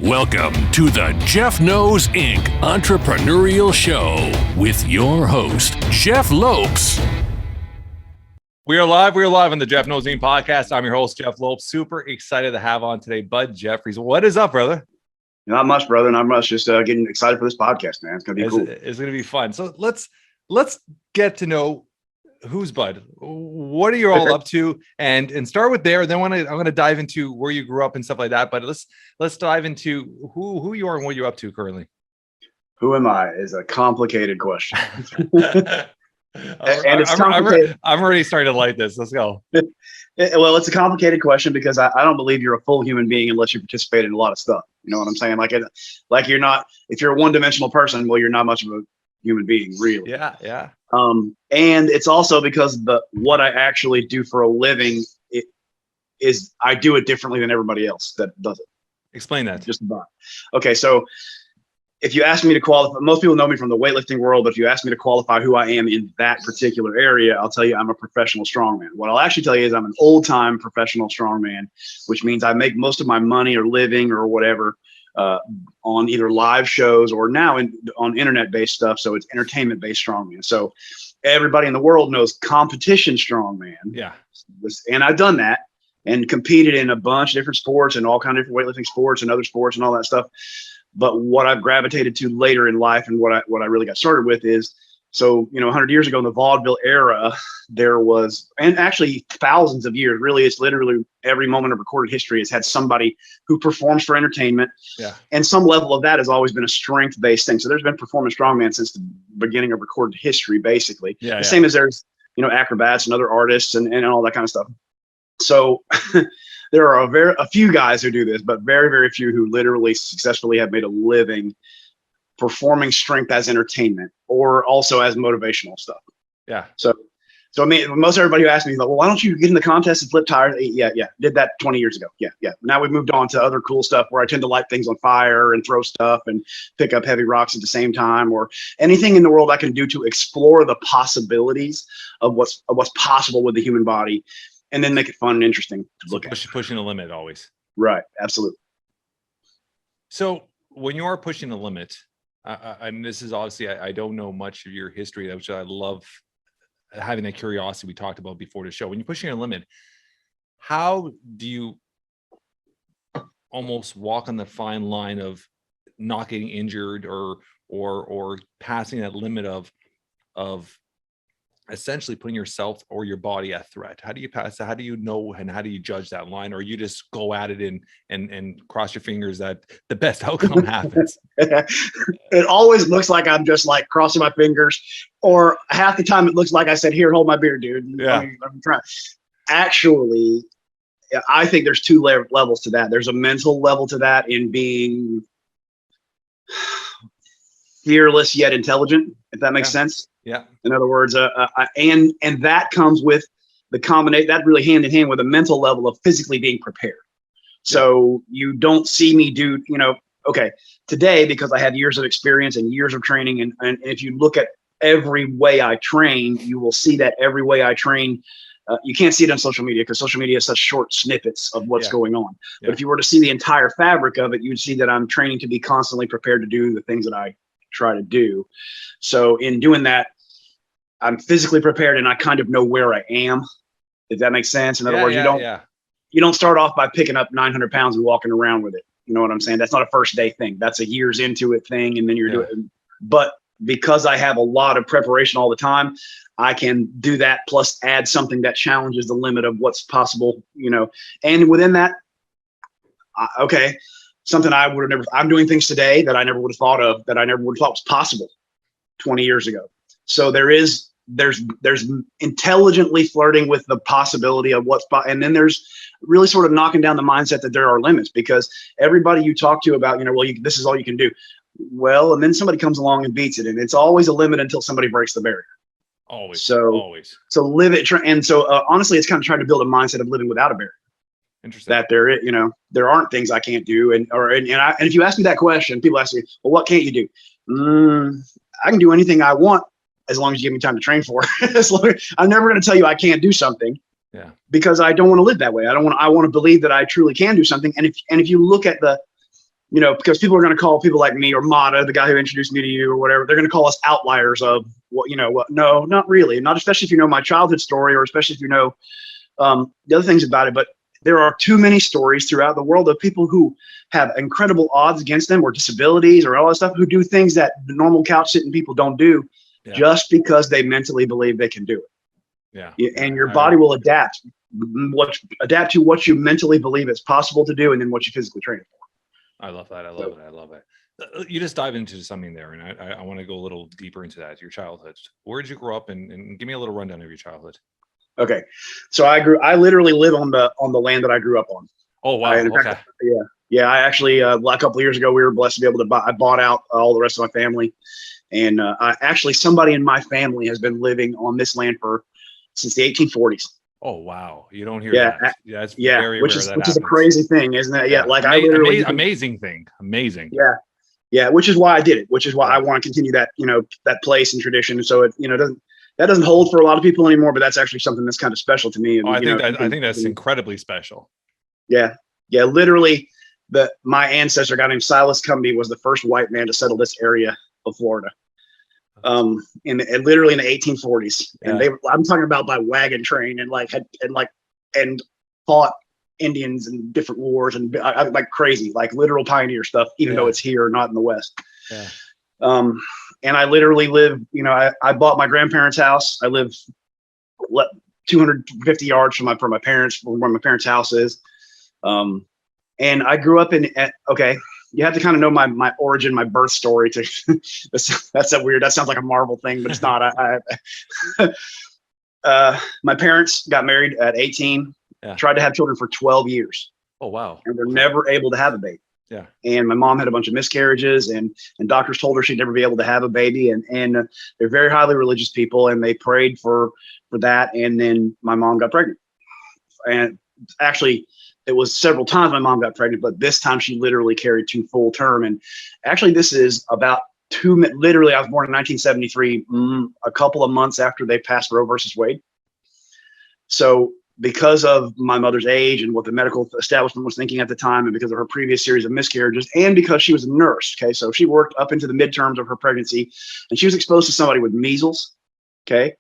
Welcome to the Jeff Knows Inc. Entrepreneurial Show with your host, Jeff Lopes. We are live on the Jeff Knows Inc. podcast. I'm your host, Jeff Lopes. Super excited to have on today Bud Jeffries. What is up, brother? Not much, brother. Not much. Just getting excited for this podcast, man. It's going to be cool. It's going to be fun. So let's get to know who's Bud. What are you all up to? And start with there. Then I'm going to dive into where you grew up and stuff like that. But let's dive into who you are and what you're up to currently. Who am I is a complicated question. And it's complicated. I'm already starting to like this. Let's go. Well, it's a complicated question because I don't believe you're a full human being unless you participate in a lot of stuff. You know what I'm saying? Like you're not, if you're a one-dimensional person, well, you're not much of a human being, really. Yeah. And it's also because what I actually do for a living is I do it differently than everybody else that does it. Explain that. Just about. Okay, so if you ask me to qualify, most people know me from the weightlifting world, but if you ask me to qualify who I am in that particular area, I'll tell you I'm a professional strongman. What I'll actually tell you is I'm an old-time professional strongman, which means I make most of my money or living or whatever on either live shows or now on internet-based stuff. So it's entertainment-based strongman. So everybody in the world knows competition strongman. Yeah. And I've done that and competed in a bunch of different sports and all kinds of different weightlifting sports and other sports and all that stuff. But what I've gravitated to later in life and what I really got started with is, so, 100 years ago in the vaudeville era, there was, and actually thousands of years, really, it's literally every moment of recorded history has had somebody who performs for entertainment. Yeah. And some level of that has always been a strength-based thing. So there's been performance strongman since the beginning of recorded history, basically. Yeah. Same as there's, acrobats and other artists and all that kind of stuff. So there are a few guys who do this, but very, very few who literally successfully have made a living performing strength as entertainment or also as motivational stuff. Yeah. So I mean, most everybody who asks me is like, well, why don't you get in the contest and flip tires? Yeah. Did that 20 years ago. Yeah. Now we've moved on to other cool stuff where I tend to light things on fire and throw stuff and pick up heavy rocks at the same time, or anything in the world I can do to explore the possibilities of what's possible with the human body, and then make it fun and interesting to look at. Pushing the limit always. Right. Absolutely. So when you are pushing the limit, and this is obviously, I don't know much of your history, which I love having that curiosity we talked about before the show. When you're pushing your limit, how do you almost walk on the fine line of not getting injured or passing that limit of essentially putting yourself or your body at threat? How do you pass that? How do you know, and how do you judge that line? Or you just go at it and cross your fingers that the best outcome happens? It always looks like I'm just like crossing my fingers, or half the time it looks like I said, here, hold my beer, dude. Yeah. I'm trying. Actually, I think there's two levels to that. There's a mental level to that in being fearless yet intelligent, if that makes sense. Yeah. In other words, and that comes with the combination, that really hand in hand with a mental level of physically being prepared. So you don't see me do, okay, today, because I have years of experience and years of training, and if you look at every way I train, you will see that every way I train, you can't see it on social media because social media is such short snippets of what's going on. Yeah. But if you were to see the entire fabric of it, you'd see that I'm training to be constantly prepared to do the things that I try to do. So in doing that, I'm physically prepared and I kind of know where I am, if that makes sense. In other words, you don't start off by picking up 900 pounds and walking around with it. You know what I'm saying? That's not a first day thing. That's a years into it thing. And then you're doing, but because I have a lot of preparation all the time, I can do that plus add something that challenges the limit of what's possible, and within that, something I would have never, I'm doing things today that I never would have thought of, that I never would have thought was possible 20 years ago. So there's intelligently flirting with the possibility of and then there's really sort of knocking down the mindset that there are limits, because everybody you talk to about, this is all you can do. Well, and then somebody comes along and beats it, and it's always a limit until somebody breaks the barrier. Always. So live it. And so honestly, it's kind of trying to build a mindset of living without a barrier. Interesting. That there aren't things I can't do. And if you ask me that question, people ask me, well, what can't you do? I can do anything I want as long as you give me time to train for it. I'm never going to tell you I can't do something. Yeah. Because I don't want to live that way. I want to believe that I truly can do something. And if you look at you know, because people are going to call people like me or Mata, the guy who introduced me to you or whatever, they're going to call us outliers of what, you know, what, no, not really. Not especially if you know my childhood story, or especially if you know the other things about it. But there are too many stories throughout the world of people who have incredible odds against them, or disabilities, or all that stuff, who do things that the normal couch sitting people don't do, just because they mentally believe they can do it. And your body will adapt to what you mentally believe it's possible to do, and then what you physically train it for. I love that. I love it. You just dive into something there, and I want to go a little deeper into that. Your childhood. Where did you grow up, and give me a little rundown of your childhood. Okay, so I literally live on the land that I grew up on. Oh wow. Okay. Yeah. I actually a couple of years ago, we were blessed to be able to buy. I bought out all the rest of my family, and somebody in my family has been living on this land since the 1840s. Oh wow, you don't hear that. It's very which rare. Which is a crazy thing, isn't it? Yeah, like I literally amazing thing. Amazing. Yeah, which is why I did it. Which is why I want to continue that, you know, that place and tradition. So it, you know, doesn't hold for a lot of people anymore, but that's actually something that's kind of special to me. And, I think that's incredibly special. Yeah, literally, my ancestor, a guy named Silas Cumbie, was the first white man to settle this area of Florida. Literally in the 1840s, and I'm talking about by wagon train, and fought Indians in different wars, and like crazy, like literal pioneer stuff, even though it's here, not in the West. And I literally live, you know, I bought my grandparents' house. I live 250 yards from my parents, where my parents' house is. And I grew up okay, you have to kind of know my origin, my birth story to that's so weird. That sounds like a Marvel thing, but it's not. My parents got married at 18, tried to have children for 12 years. Oh, wow. And were never able to have a baby. Yeah. And my mom had a bunch of miscarriages, and doctors told her she'd never be able to have a baby. And they're very highly religious people, and they prayed for that. And then my mom got pregnant. And actually, it was several times my mom got pregnant, but this time she literally carried 2 full term. And actually, this is about literally, I was born in 1973, a couple of months after they passed Roe versus Wade. So because of my mother's age and what the medical establishment was thinking at the time, and because of her previous series of miscarriages, and because she was a nurse, okay, so she worked up into the midterms of her pregnancy, and she was exposed to somebody with measles, okay,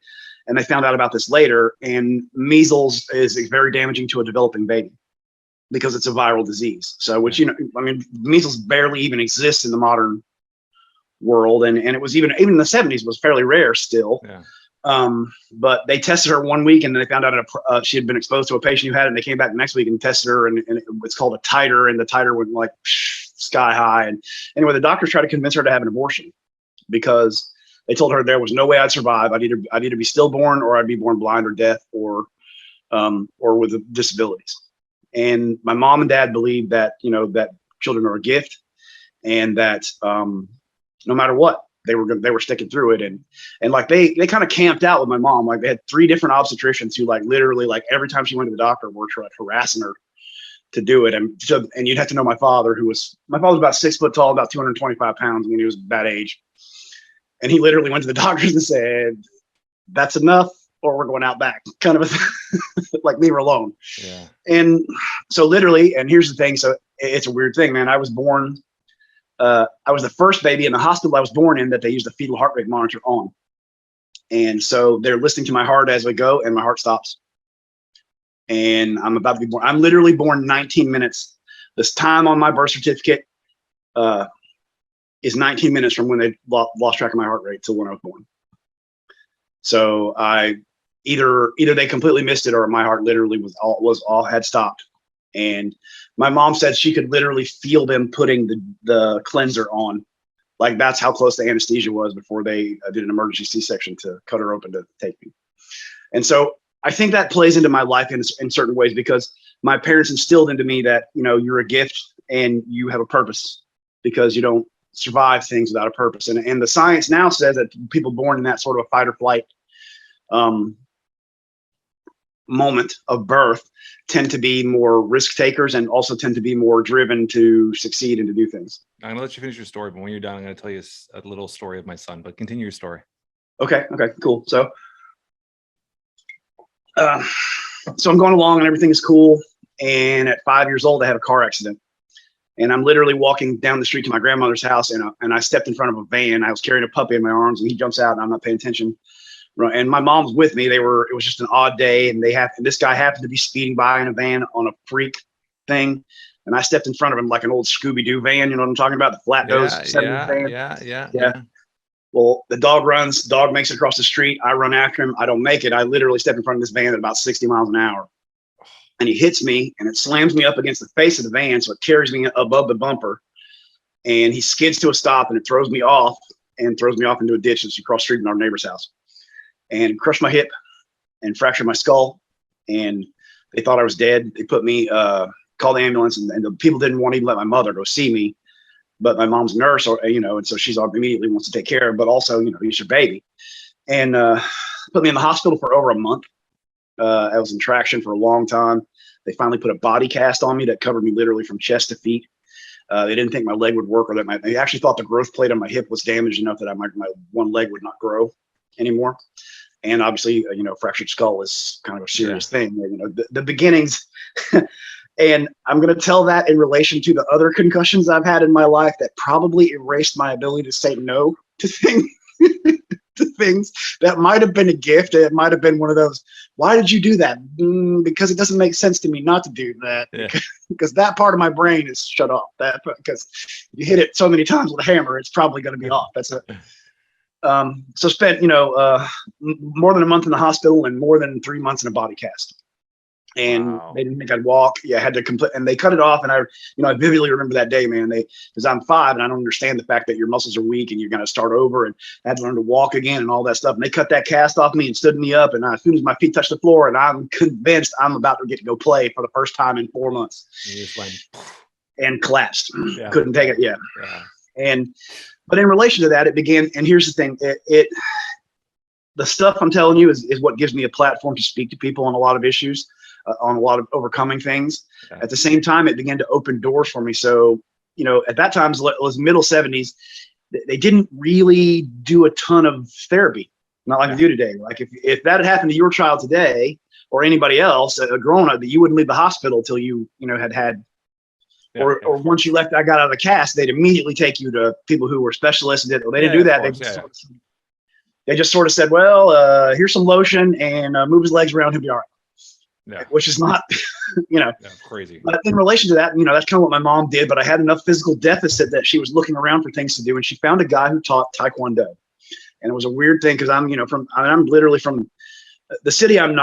and they found out about this later. And measles is very damaging to a developing baby, because it's a viral disease. So, which, you know, I mean, measles barely even exists in the modern world. And it was even in the 70s was fairly rare still. But they tested her 1 week, and they found out she had been exposed to a patient who had it, and they came back the next week and tested her, and it's called a titer, and the titer went like sky high. And anyway, the doctors tried to convince her to have an abortion, because they told her there was no way I'd survive. I'd either be stillborn, or I'd be born blind or deaf, or with disabilities. And my mom and dad believed that, you know, that children are a gift, and that no matter what, they were sticking through it. And like they kind of camped out with my mom. Like they had 3 different obstetricians who, like, literally, like every time she went to the doctor, were like harassing her to do it. And you'd have to know my father was about 6 foot tall, about 225 pounds when he was that age. And he literally went to the doctors and said, "That's enough, or we're going out back," kind of like, leave her alone. Yeah. And so literally, and here's the thing. So it's a weird thing, man. I was born, I was the first baby in the hospital I was born in that they used a fetal heart rate monitor on. And so they're listening to my heart as we go, and my heart stops. And I'm about to be born. I'm literally born 19 minutes. This time on my birth certificate is 19 minutes from when they lost track of my heart rate to when I was born. So either they completely missed it, or my heart literally had stopped. And my mom said she could literally feel them putting the cleanser on. Like, that's how close the anesthesia was before they did an emergency C-section to cut her open to take me. And so I think that plays into my life in certain ways, because my parents instilled into me that, you know, you're a gift and you have a purpose, because you don't survive things without a purpose. And the science now says that people born in that sort of a fight or flight moment of birth tend to be more risk takers, and also tend to be more driven to succeed and to do things. I'm gonna let you finish your story, but when you're done, I'm gonna tell you a little story of my son. But continue your story. Okay, cool. So I'm going along, and everything is cool. And at 5 years old, I had a car accident, And I'm literally walking down the street to my grandmother's house, and I stepped in front of a van. I was carrying a puppy in my arms, and he jumps out, and I'm not paying attention. And my mom was with me. It was just an odd day, and this guy happened to be speeding by in a van on a freak thing. And I stepped in front of him like an old Scooby-Doo van. You know what I'm talking about? The flat nose 70s van. Yeah. Well, the dog makes it across the street. I run after him. I don't make it. I literally step in front of this van at about 60 miles an hour. And he hits me, and it slams me up against the face of the van, so it carries me above the bumper. And he skids to a stop, and it throws me off into a ditch that's across the street in our neighbor's house. And crushed my hip and fractured my skull. And they thought I was dead. They put me, called the ambulance, and the people didn't want to even let my mother go see me. But my mom's a nurse, and so she's immediately wants to take care of, but also, he's your baby. And put me in the hospital for over a month. I was in traction for a long time. They finally put a body cast on me that covered me literally from chest to feet. They didn't think my leg would work, or that they actually thought the growth plate on my hip was damaged enough that my one leg would not grow anymore. And obviously, fractured skull is kind of a serious thing. The beginnings. And I'm going to tell that in relation to the other concussions I've had in my life that probably erased my ability to say no to things. To things that might have been a gift. It might have been one of those, why did you do that? Because it doesn't make sense to me not to do that. Yeah. Because that part of my brain is shut off. Because you hit it so many times with a hammer, it's probably going to be off. That's it. So spent, more than a month in the hospital and more than 3 months in a body cast. And they didn't think I'd walk. Yeah, I had to complete, and they cut it off. And I vividly remember that day, man. Because I'm 5 and I don't understand the fact that your muscles are weak and you're going to start over. And I had to learn to walk again and all that stuff. And they cut that cast off me and stood me up. And as soon as my feet touched the floor, and I'm convinced I'm about to get to go play for the first time in 4 months. And collapsed. Yeah. Couldn't take it. Yeah. But in relation to that, it began. And here's the thing: the stuff I'm telling you is what gives me a platform to speak to people on a lot of issues. On a lot of overcoming things. Okay. At the same time, it began to open doors for me. So, at that time, it was middle 70s. They didn't really do a ton of therapy, not like they do today. Like if that had happened to your child today or anybody else, a grown-up, that you wouldn't leave the hospital till you had, or once you left, I got out of the cast, they'd immediately take you to people who were specialists. They didn't do that. They just sort of said, well, here's some lotion and move his legs around, he'll be all right. Yeah. Which is not, crazy. But in relation to that, that's kind of what my mom did. But I had enough physical deficit that she was looking around for things to do, and she found a guy who taught Taekwondo. And it was a weird thing because I'm literally from the city I'm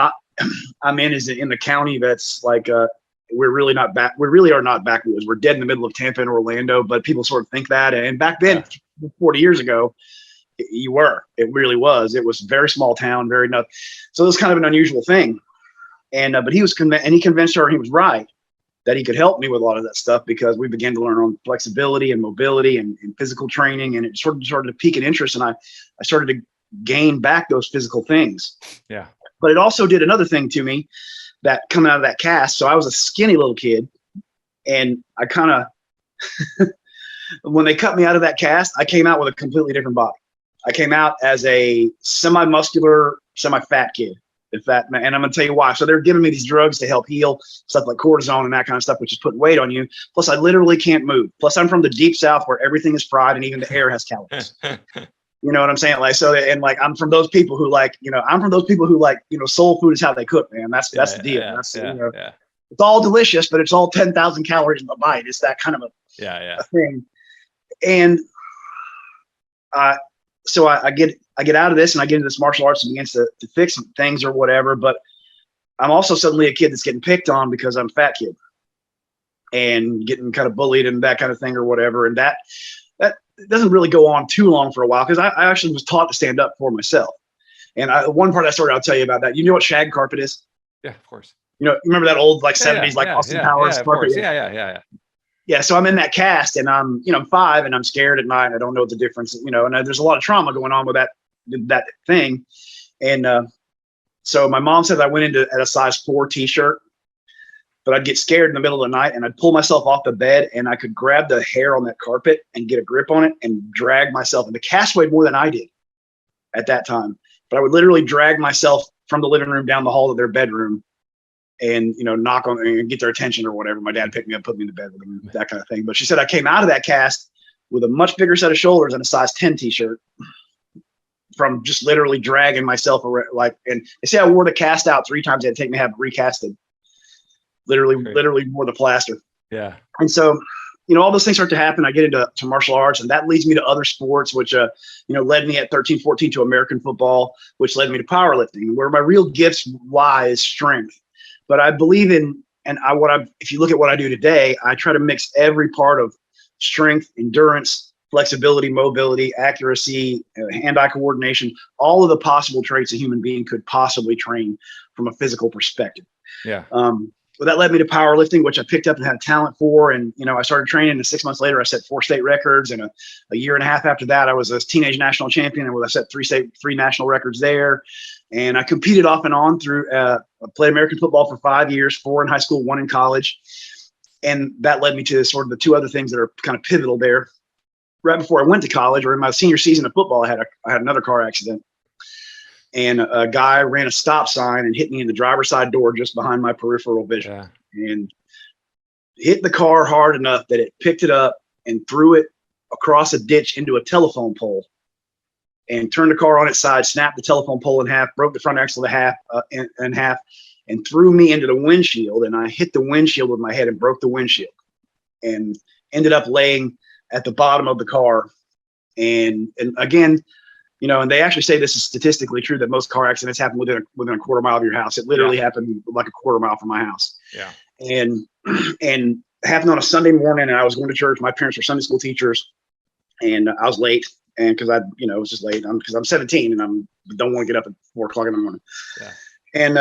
in is in the county that's like we really are not backwoods. We're dead in the middle of Tampa and Orlando, but people sort of think that. And back then, 40 years ago, it really was. It was a very small town, very nuts. So it was kind of an unusual thing. And but he was he convinced her, and he was right, that he could help me with a lot of that stuff, because we began to learn on flexibility and mobility and physical training, and it started to pique an interest, and I started to gain back those physical things. Yeah. But it also did another thing to me, that coming out of that cast. So I was a skinny little kid, and I kind of when they cut me out of that cast, I came out with a completely different body. I came out as a semi-muscular, semi-fat kid. And I'm going to tell you why. So they're giving me these drugs to help heal, stuff like cortisone and that kind of stuff, which is putting weight on you. Plus, I literally can't move. Plus, I'm from the deep South where everything is fried and even the air has calories. You know what I'm saying? Like, so, and like, I'm from those people who soul food is how they cook, man. That's the deal. It's all delicious, but it's all 10,000 calories in the bite. It's that kind of a thing. And so I get out of this, and I get into this martial arts and begins to fix things or whatever. But I'm also suddenly a kid that's getting picked on because I'm a fat kid and getting kind of bullied and that kind of thing or whatever. And that doesn't really go on too long for a while, because I actually was taught to stand up for myself. And one part of that story I'll tell you about that. You know what shag carpet is? Yeah, of course. Remember that old 70s Austin Powers carpet? Yeah. Yeah, so I'm in that cast, and I'm 5, and I'm scared at night. I don't know what the difference, and there's a lot of trauma going on with that thing. And so my mom said I went into at a size 4 t-shirt, but I'd get scared in the middle of the night, and I'd pull myself off the bed, and I could grab the hair on that carpet and get a grip on it and drag myself. And the cast weighed more than I did at that time, but I would literally drag myself from the living room down the hall to their bedroom and, knock on and get their attention or whatever. My dad picked me up, put me in bed with him, that kind of thing. But she said I came out of that cast with a much bigger set of shoulders and a size 10 t-shirt from just literally dragging myself around. And they say I wore the cast out 3 times. They had to take me to have it recasted. Literally wore the plaster. Yeah. And so, all those things start to happen. I get into martial arts, and that leads me to other sports, which, led me at 13, 14 to American football, which led me to powerlifting, where my real gifts lie is strength. But I believe in, if you look at what I do today, I try to mix every part of strength, endurance, flexibility, mobility, accuracy, hand-eye coordination, all of the possible traits a human being could possibly train from a physical perspective. Yeah. But that led me to powerlifting, which I picked up and had talent for. And, I started training, and 6 months later, I set 4 state records. And a year and a half after that, I was a teenage national champion, and I set 3 national records there. And I competed off and on through, I played American football for 5 years, 4 in high school, 1 in college. And that led me to sort of the 2 other things that are kind of pivotal there. Right before I went to college, or in my senior season of football, I had another car accident. And a guy ran a stop sign and hit me in the driver's side door just behind my peripheral vision, and hit the car hard enough that it picked it up and threw it across a ditch into a telephone pole, and turned the car on its side, snapped the telephone pole in half, broke the front axle in half, and threw me into the windshield. And I hit the windshield with my head and broke the windshield, and ended up laying at the bottom of the car. And again, and they actually say this is statistically true, that most car accidents happen within a quarter mile of your house. It literally happened like a quarter mile from my house. Yeah. And it happened on a Sunday morning, and I was going to church. My parents were Sunday school teachers, and I was late. And because I was just late, because I'm 17 and don't want to get up at 4 o'clock in the morning. Yeah. And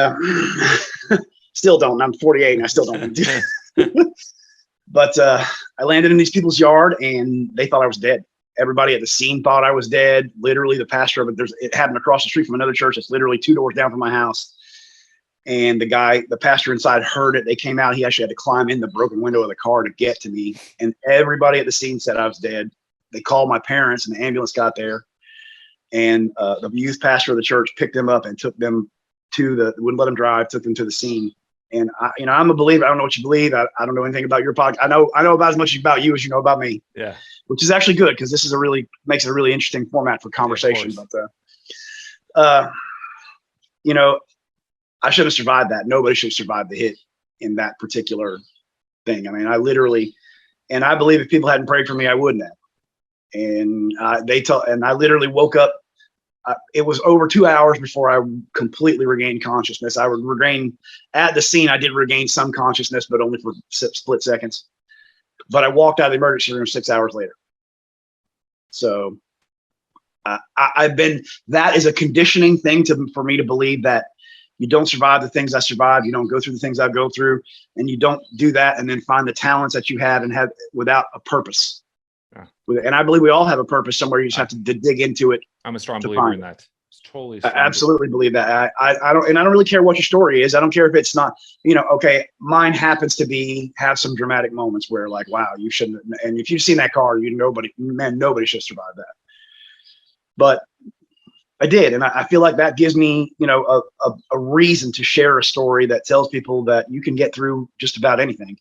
still don't. I'm 48 and I still don't want to do it. But I landed in these people's yard, and they thought I was dead. Everybody at the scene thought I was dead. Literally, the pastor of it happened across the street from another church. It's literally 2 doors down from my house. And the pastor inside heard it. They came out. He actually had to climb in the broken window of the car to get to me. And everybody at the scene said I was dead. They called my parents, and the ambulance got there. And the youth pastor of the church picked them up and took them wouldn't let them drive, took them to the scene. And I'm a believer. I don't know what you believe. I don't know anything about your podcast. I know about as much about you as you know about me. Yeah. Which is actually good, because this is makes it a really interesting format for conversation. But I should have survived that. Nobody should have survived the hit in that particular thing. I mean, I believe if people hadn't prayed for me, I wouldn't have. And I literally woke up. It was over 2 hours before I completely regained consciousness. I would regain at the scene. I did regain some consciousness, but only for split seconds. But I walked out of the emergency room 6 hours later. So that is a conditioning thing for me to believe that you don't survive the things I survived. You don't go through the things I go through, and you don't do that and then find the talents that you have and have without a purpose. Yeah. And I believe we all have a purpose somewhere. You just have to dig into it. I'm a strong believer in that. It's totally. I absolutely believe that. I don't really care what your story is. I don't care if it's not, okay, mine happens to have some dramatic moments where like, wow, you shouldn't. And if you've seen that car, nobody should survive that. But I did. And I feel like that gives me, a reason to share a story that tells people that you can get through just about anything.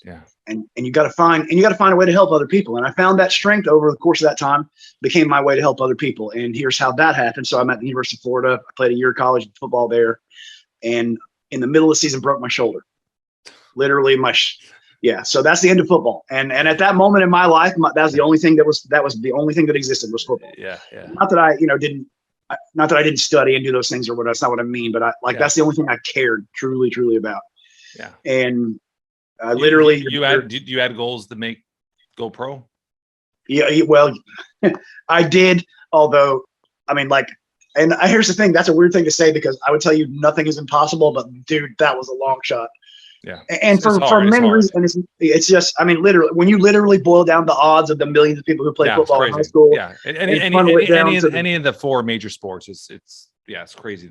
Yeah. And you got to find a way to help other people. And I found that strength over the course of that time became my way to help other people. And here's how that happened. So I'm at the University of Florida. I played a year of college football there, and in the middle of the season broke my shoulder. Literally so that's the end of football. And at that moment in my life, that was the only thing that only thing that existed was football. Yeah. Yeah. Not that I didn't study and do those things or whatever. That's not what I mean, but that's the only thing I cared truly about. Yeah. And I literally, you had goals to go pro? Yeah, well, I did. Although, I mean, and here's the thing. That's a weird thing to say, because I would tell you nothing is impossible, but dude, that was a long shot. Yeah. And for many reasons, it's just, I mean, literally, when you literally boil down the odds of the millions of people who play football in high school. Yeah. Any of the 4 major sports, it's crazy.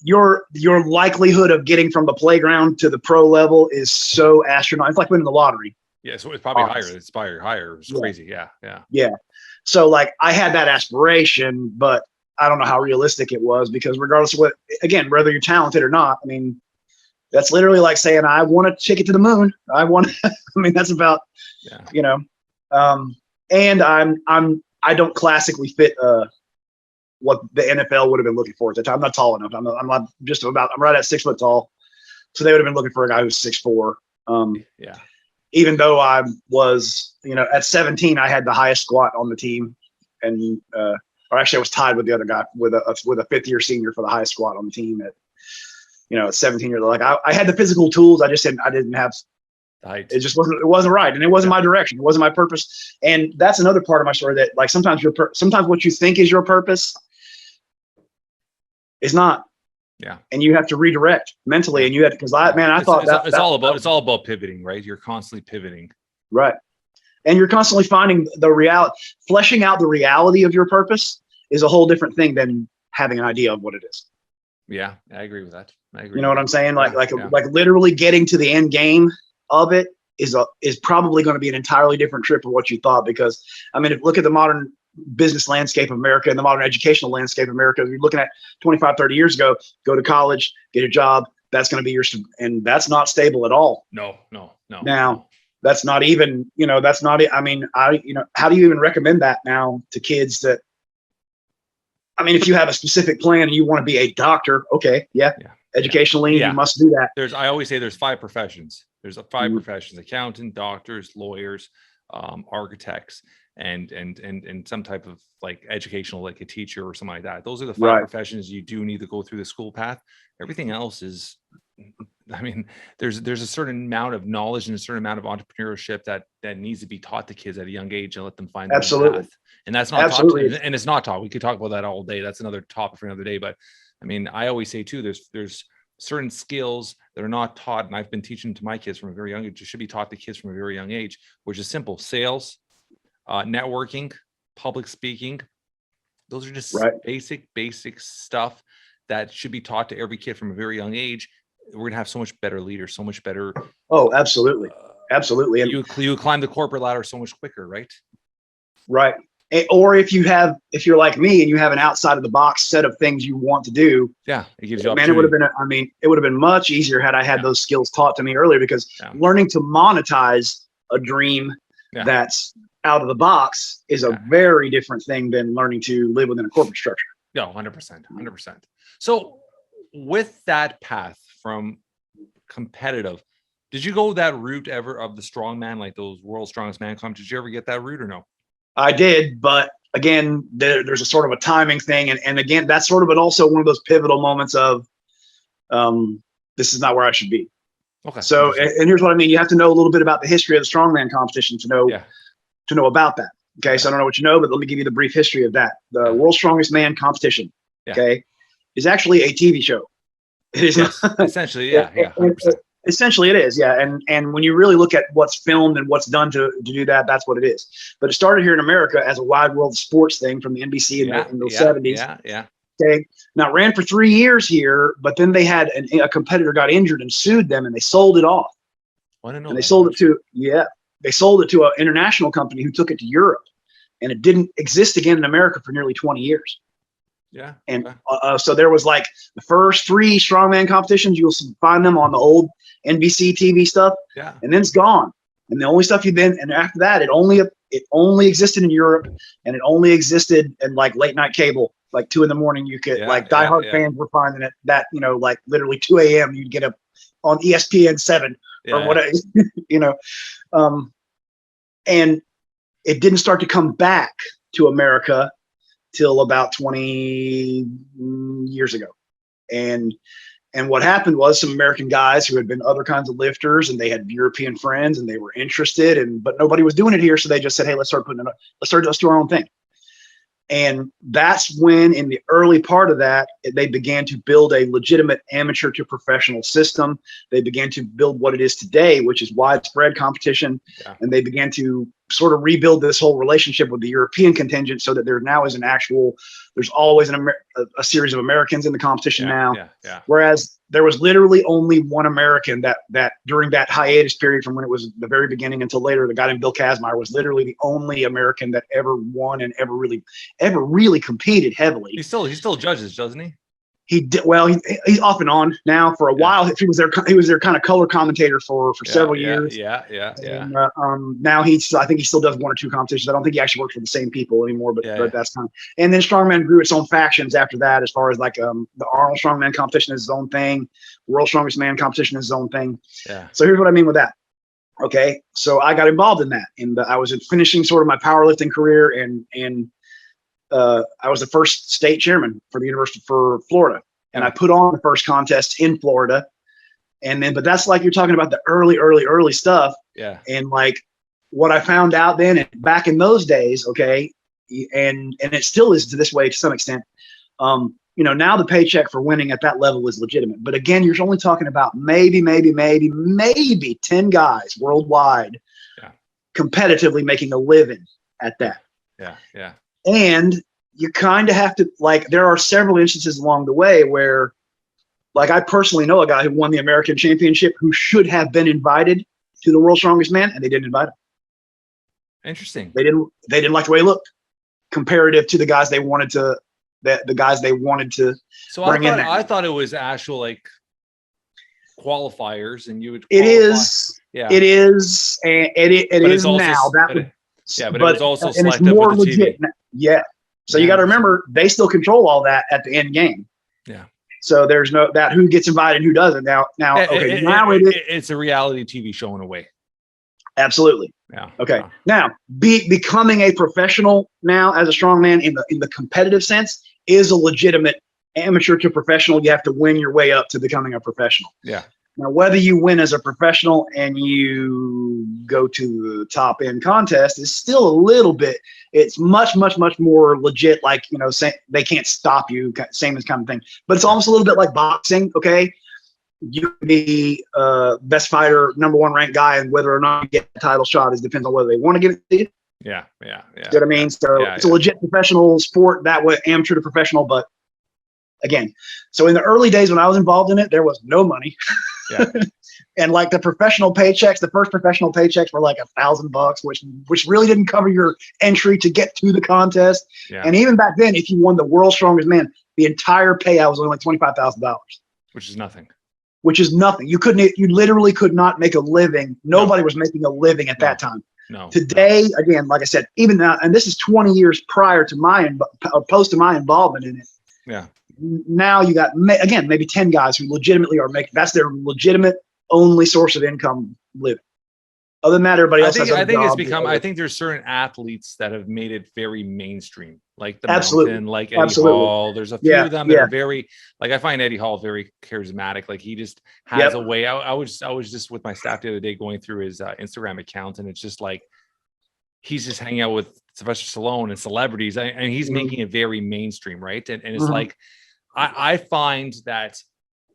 Your likelihood of getting from the playground to the pro level is so astronomical. It's like winning the lottery. Yeah, so it's probably higher. It's probably higher. It's crazy. Yeah. So I had that aspiration, but I don't know how realistic it was, because regardless of whether you're talented or not, I mean, That's literally like saying, I want a ticket to the moon. I want, I mean, that's about, you know, and I don't classically fit, what the NFL would have been looking for at the time. I'm not tall enough. I'm right at 6 foot tall. So they would have been looking for a guy who's 6'4". Even though I was, you know, at 17, I had the highest squat on the team, and or actually I was tied with the other guy with a 5th-year senior for the highest squat on the team at, you know, at 17 years old. Like I had the physical tools. I didn't have, it wasn't right. And it wasn't my direction. It wasn't my purpose. And that's another part of my story, that like sometimes what you think is your purpose is not. Yeah. And you have to redirect mentally, and you had, because I thought it's all about pivoting, right? You're constantly pivoting. Right. And you're constantly finding the reality, fleshing out the reality of your purpose is a whole different thing than having an idea of what it is. Yeah, I agree with that. You know what I'm saying? Like literally getting to the end game of it is probably going to be an entirely different trip of what you thought. Because I mean, if look at the modern business landscape of America and the modern educational landscape of America, you're looking at 25, 30 years ago, go to college, get a job. That's going to be and that's not stable at all. No. Now that's not even, you know, that's not, I mean, how do you even recommend that now to kids that, I mean, if you have a specific plan and you want to be a doctor, okay. Yeah. Educationally, you must do that. I always say there's 5 professions. There's 5 professions: accountant, doctors, lawyers, architects, and some type of like educational, like a teacher or something like that. Those are the 5 professions you do need to go through the school path. Everything else is, I mean, there's a certain amount of knowledge and a certain amount of entrepreneurship that needs to be taught to kids at a young age and let them find their path. And that's not taught, and it's not taught. We could talk about that all day. That's another topic for another day. But I mean, I always say too, there's certain skills that are not taught, and I've been teaching to my kids from a very young age. It should be taught to kids from a very young age, which is simple: sales, networking, public speaking. Those are just basic stuff that should be taught to every kid from a very young age. We're gonna have so much better leaders, so much better. Oh, absolutely. Absolutely. And you climb the corporate ladder so much quicker, right? Right. Or if you're like me and you have an outside of the box set of things you want to do. Yeah. It gives you it would have been, it would have been much easier had I had those skills taught to me earlier, because learning to monetize a dream that's out of the box is a very different thing than learning to live within a corporate structure. Yeah, 100%. So with that path from competitive, did you go that route ever of the strongman, like those world's strongest man comp? Did you ever get that route or no? I did, but again, there's a sort of a timing thing. And again, that's sort of also one of those pivotal moments of, this is not where I should be. Okay. So, and here's what I mean. You have to know a little bit about the history of the strongman competition to know about that. Okay. So I don't know what you know, but let me give you the brief history of that. The World's Strongest Man competition, okay, is actually a TV show. It is essentially, 100%. Essentially it is. Yeah. And when you really look at what's filmed and what's done to do that, that's what it is. But it started here in America as a wide world sports thing from the NBC in the 70s. Yeah. Okay. Now it ran for 3 years here, but then they had a competitor got injured and sued them, and they sold it off. And they sold it to an international company who took it to Europe, and it didn't exist again in America for nearly 20 years. Yeah. And so there was like the first 3 strongman competitions, you'll find them on the old NBC TV stuff. Yeah. And then it's gone. And the only stuff and after that, it only existed in Europe, and it only existed in like late night cable, like 2 a.m. You could diehard fans were finding it that, you know, like literally 2 a.m. you'd get up on ESPN 7 or whatever, you know. And it didn't start to come back to America till about 20 years ago. And what happened was some American guys who had been other kinds of lifters, and they had European friends, and they were interested, but nobody was doing it here. So they just said, hey, let's do our own thing. And that's when, in the early part of that, they began to build a legitimate amateur to professional system. They began to build what it is today, which is widespread competition. Yeah. And they began to sort of rebuild this whole relationship with the European contingent, so that there now is there's always a series of Americans in the competition now. Yeah. Whereas there was literally only one American that during that hiatus period from when it was the very beginning until later, the guy named Bill Kazmaier was literally the only American that ever won and ever really competed heavily. He still judges, doesn't he? He did well. He's off and on now. For a while, he was their kind of color commentator for several years. Yeah. And, now I think he still does one or two competitions. I don't think he actually works for the same people anymore. But that's kind of. And then Strongman grew its own factions after that, as far as like the Arnold Strongman competition is his own thing, World Strongest Man competition is his own thing. Yeah. So here's what I mean with that. Okay, so I got involved in that, and I was finishing sort of my powerlifting career, and I was the first state chairman for the University for Florida, and I put on the first contest in Florida, and then, but that's like you're talking about the early stuff. Yeah. And like what I found out then, and back in those days, okay, and it still is to this way to some extent. Now the paycheck for winning at that level is legitimate, but again, you're only talking about maybe 10 guys worldwide, competitively making a living at that. Yeah. And you kind of have to, like, there are several instances along the way where, like, I personally know a guy who won the American Championship who should have been invited to the World's Strongest Man, and they didn't invite him. Interesting. They didn't like the way he looked comparative to the guys they wanted to, the guys they wanted to bring in there. I thought it was actual like qualifiers, and you would. It is. It is. And it is also, now. But it was also and it's more legit. Yeah. So you got to remember, they still control all that at the end game. Yeah. So there's no that who gets invited and who doesn't. Now it's a reality TV show in a way. Absolutely. Yeah. Okay. Yeah. Now, becoming a professional now as a strongman in the competitive sense is a legitimate amateur to professional. You have to win your way up to becoming a professional. Yeah. Now, whether you win as a professional and you go to the top end contest is still a little bit. It's much more legit. Like, they can't stop you, same as kind of thing. But it's almost a little bit like boxing. Okay, you can be best fighter, number one ranked guy, and whether or not you get a title shot depends on whether they want to give it to you. Yeah. You know what I mean? So it's a legit professional sport that way, amateur to professional. But again, so in the early days when I was involved in it, there was no money. Yeah. And like the professional paychecks, the first professional paychecks were like $1,000, which really didn't cover your entry to get to the contest. Yeah. And even back then, if you won the World's Strongest Man, the entire payout was only like $25,000, which is nothing. You literally could not make a living. Nobody was making a living at that time. No. Today, again, like I said, even now, and this is 20 years prior to post to my involvement in it. Yeah. Now you got again maybe 10 guys who legitimately are making that's their legitimate only source of income living. Other than that, everybody else has. I think it's become. I think there's certain athletes that have made it very mainstream, like the Mountain, like Eddie Hall. There's a few of them that are very like. I find Eddie Hall very charismatic. Like he just has a way. I was just with my staff the other day going through his Instagram account, and it's just like he's just hanging out with Sylvester Stallone and celebrities, and he's making it very mainstream, right? And it's like. I find that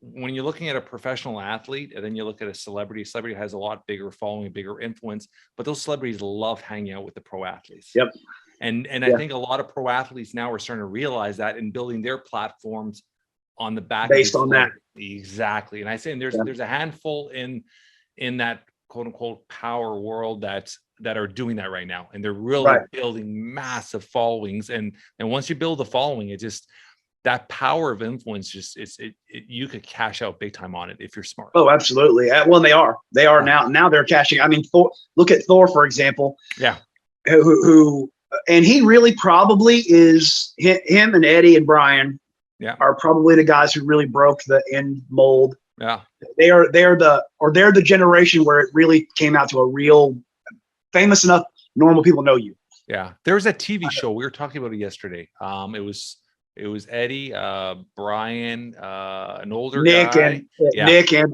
when you're looking at a professional athlete and then you look at a celebrity has a lot bigger following, bigger influence, but those celebrities love hanging out with the pro athletes. Yep. And I think a lot of pro athletes now are starting to realize that and building their platforms on the back based on that. Exactly. And I say there's a handful in that quote unquote power world that are doing that right now. And they're really building massive followings. And once you build the following, it just that power of influence you could cash out big time on it if you're smart. Oh, absolutely. Well, they are now they're cashing. I mean, look at Thor, for example. Yeah. Who and he really probably is him and Eddie and Brian are probably the guys who really broke the end mold. Yeah. They're the generation where it really came out to a real famous enough normal people know you. Yeah. There was a TV show. We were talking about it yesterday. It was Eddie, Brian, an older guy. Nick and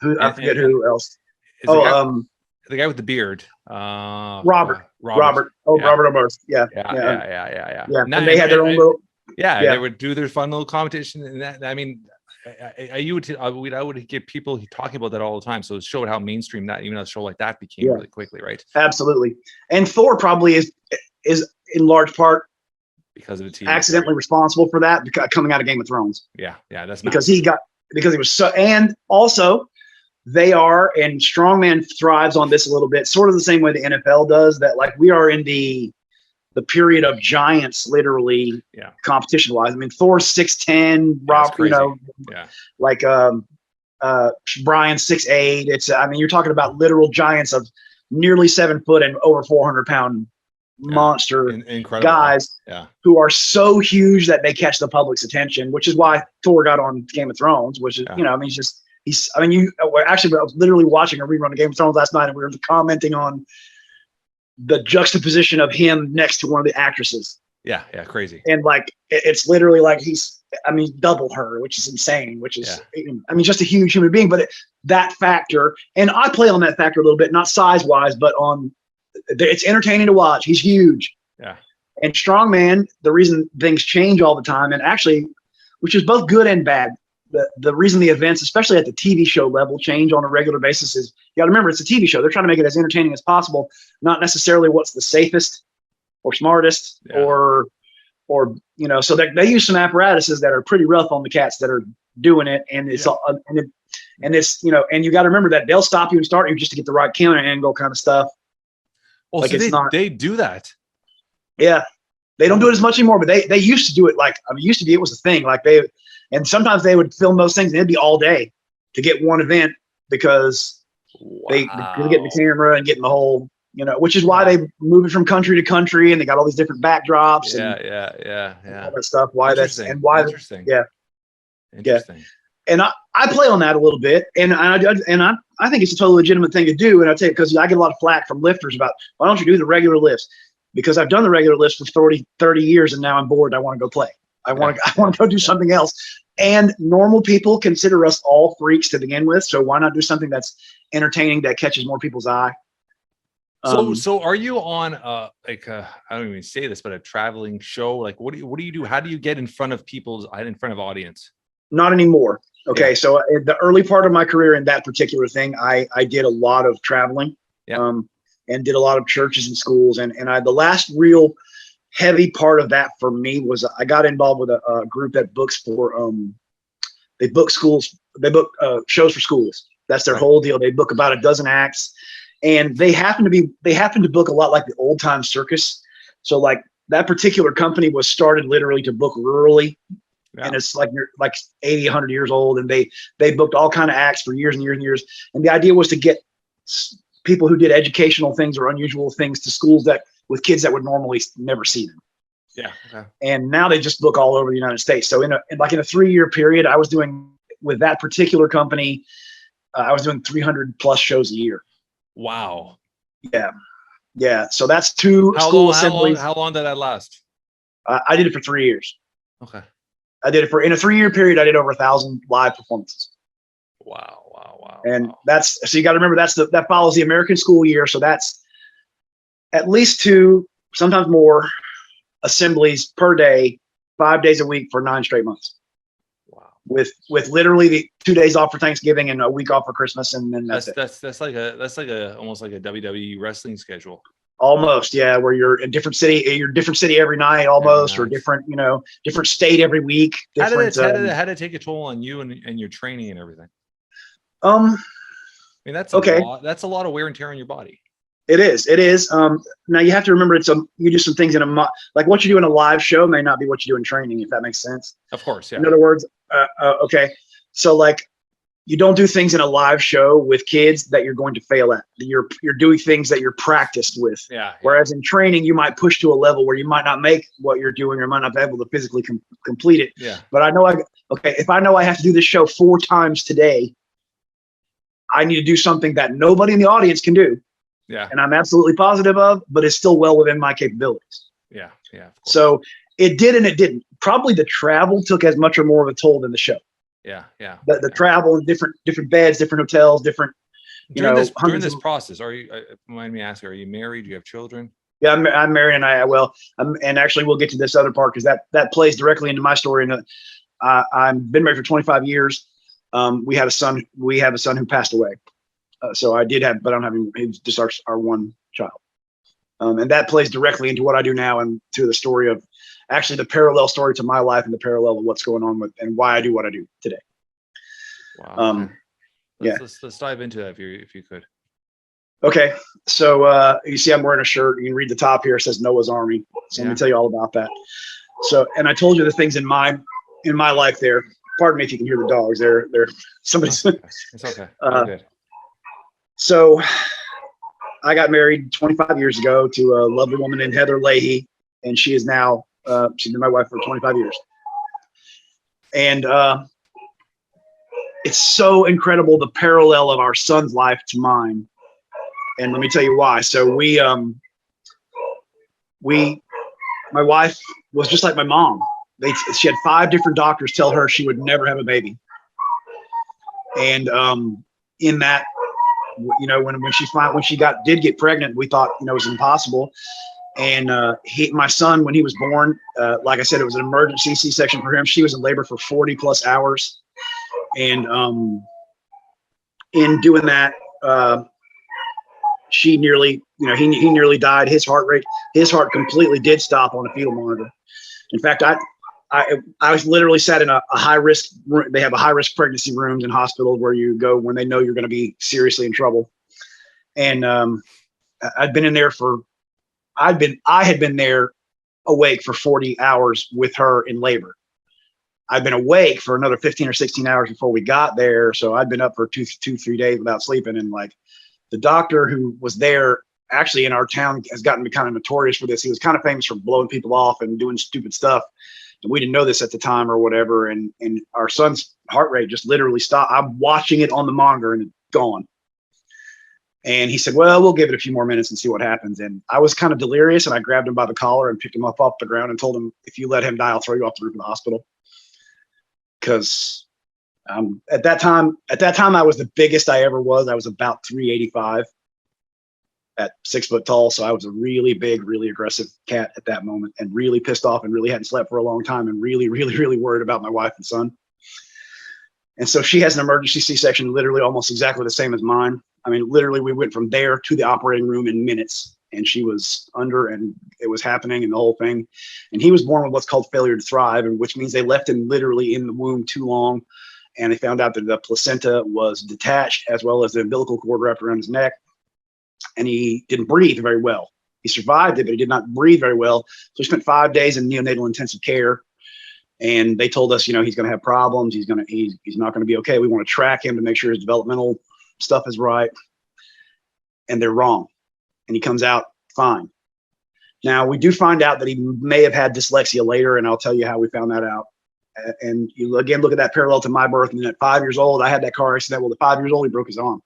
who I forget who else. The guy with the beard. Robert. Robert. Robert O'Mars. Yeah. And they had their own little. They would do their fun little competition, and that. I mean, I would get people talking about that all the time. So it showed how mainstream that even a show like that became really quickly, right? Absolutely. And Thor probably is in large part. Because of the TV accidentally responsible for that coming out of Game of Thrones. Yeah, that's because he was so, and also they are, and Strongman thrives on this a little bit, sort of the same way the NFL does. That like we are in the the period of giants, literally competition wise. I mean, Thor's 6'10", Rob, like Brian's 6'8". It's, I mean, you're talking about literal giants of nearly 7 foot and over 400-pound monster guys who are so huge that they catch the public's attention, which is why Thor got on Game of Thrones, which is, I mean, I was literally watching a rerun of Game of Thrones last night, and we were commenting on the juxtaposition of him next to one of the actresses. Yeah. Crazy. And like, it's literally like double her, which is insane, which is, I mean, just a huge human being, but that factor, and I play on that factor a little bit, not size wise, but it's entertaining to watch. He's huge. Yeah. And Strongman, the reason things change all the time, and actually, which is both good and bad, the reason the events, especially at the TV show level, change on a regular basis is, you got to remember, it's a TV show. They're trying to make it as entertaining as possible, not necessarily what's the safest or smartest or so they use some apparatuses that are pretty rough on the cats that are doing it. And it's all, and it's, and you got to remember that they'll stop you and start you just to get the right camera angle kind of stuff. Well, like, so they do that. Yeah. They don't do it as much anymore, but they used to do it. Like, I mean, it was a thing. Like and sometimes they would film those things and it'd be all day to get one event because they getting the camera and getting the whole, which is why they move it from country to country and they got all these different backdrops and all that stuff. Why that's and why interesting. Interesting. And I play on that a little bit, and I think it's a totally legitimate thing to do. And I tell you, because I get a lot of flack from lifters about, why don't you do the regular lifts? Because I've done the regular lifts for 30 years, and now I'm bored. I want to go play. I want to go do something else. And normal people consider us all freaks to begin with, so why not do something that's entertaining, that catches more people's eye? So are you on I don't even say this, but a traveling show? Like, what do you do? How do you get in front of audience? Not anymore. Okay. Yeah. So in the early part of my career in that particular thing, I did a lot of traveling, and did a lot of churches and schools. And the last real heavy part of that for me was I got involved with a group that books they book shows for schools. That's their whole deal. They book about a dozen acts, and they happen to book a lot like the Old Time Circus. So like that particular company was started literally to book rurally. Yeah. And it's like you're like 80, 100 years old, and they booked all kind of acts for years and years and years. And the idea was to get people who did educational things or unusual things to schools with kids that would normally never see them. Yeah. Okay. And now they just book all over the United States. So in a 3-year period, I was doing, with that particular company, I was doing 300 plus shows a year. Wow. Yeah. Yeah. So that's 2 school assemblies. How long did that last? I did it for 3 years. Okay. I did it in a 3-year period. I did over 1,000 live performances. Wow. And that's, so you got to remember that follows the American school year. So that's at least 2, sometimes more assemblies per day, 5 days a week for 9 straight months. Wow. With literally the 2 days off for Thanksgiving and a week off for Christmas. And then that's like almost like a WWE wrestling schedule. Almost, yeah, where you're in different city. You're different city every night, almost, or different, different state every week. How did it take a toll on you and your training and everything? I mean, that's okay. That's a lot of wear and tear on your body. It is. Now you have to remember, you do some things like what you do in a live show may not be what you do in training, if that makes sense. Of course, yeah. In other words, okay, so like, you don't do things in a live show with kids that you're going to fail at. You're doing things that you're practiced with. Yeah. Whereas in training, you might push to a level where you might not make what you're doing or might not be able to physically complete it. Yeah. But I know if I know I have to do this show 4 times today, I need to do something that nobody in the audience can do. Yeah. And I'm absolutely positive of, but it's still well within my capabilities. Yeah. Yeah. So it did and it didn't. Probably the travel took as much or more of a toll than the show. Yeah. Yeah. The travel and different beds, different hotels, different, during this process, are you, mind me asking, are you married? Do you have children? Yeah, I'm married, and and actually we'll get to this other part because that plays directly into my story. And I've been married for 25 years. We have a son who passed away. So I did have, but I don't have him. He's just our one child. And that plays directly into what I do now and to the story of actually the parallel story to my life and the parallel of what's going on with and why I do what I do today. Wow. Let's dive into that if you could. Okay. So you see I'm wearing a shirt. You can read the top here. It says Noah's Army. So let me tell you all about that. So, and I told you the things in my life there. Pardon me if you can hear the dogs. They're somebody's. It's okay. All good. So I got married 25 years ago to a lovely woman named Heather Leahy, and she is now she's been my wife for 25 years. And it's so incredible the parallel of our son's life to mine. And let me tell you why. So my wife was just like my mom. She had 5 different doctors tell her she would never have a baby. And in that, you know, when she did get pregnant, we thought, you know, it was impossible. And my son, when he was born, like I said, it was an emergency C-section for him. She was in labor for 40 plus hours. And in doing that, he nearly died. His heart completely did stop on a fetal monitor. In fact, I was literally sat in a high risk room. They have a high risk pregnancy rooms in hospitals where you go when they know you're going to be seriously in trouble. And I'd been in there I had been there awake for 40 hours with her in labor. I'd been awake for another 15 or 16 hours before we got there. So I'd been up for 3 days without sleeping. And like the doctor who was there actually in our town has gotten kind of notorious for this. He was kind of famous for blowing people off and doing stupid stuff. And we didn't know this at the time or whatever. And our son's heart rate just literally stopped. I'm watching it on the monitor and it's gone. And he said, well, we'll give it a few more minutes and see what happens. And I was kind of delirious, and I grabbed him by the collar and picked him up off the ground and told him, if you let him die, I'll throw you off the roof of the hospital. Because at that time, I was the biggest I ever was. I was about 385 at 6 foot tall. So I was a really big, really aggressive cat at that moment, and really pissed off and really hadn't slept for a long time and really, really, really worried about my wife and son. And so she has an emergency C-section, literally almost exactly the same as mine. I mean, literally we went from there to the operating room in minutes, and she was under and it was happening and the whole thing. And he was born with what's called failure to thrive, and which means they left him literally in the womb too long. And they found out that the placenta was detached as well as the umbilical cord wrapped around his neck. And he didn't breathe very well. He survived it, but he did not breathe very well. So he spent 5 days in neonatal intensive care. And they told us, you know, he's going to have problems. He's not going to be okay. We want to track him to make sure his developmental stuff is right. And they're wrong. And he comes out fine. Now, we do find out that he may have had dyslexia later, and I'll tell you how we found that out. And you again look at that parallel to my birth. And at 5 years old, I had that car accident. Well, at 5 years old, he broke his arm.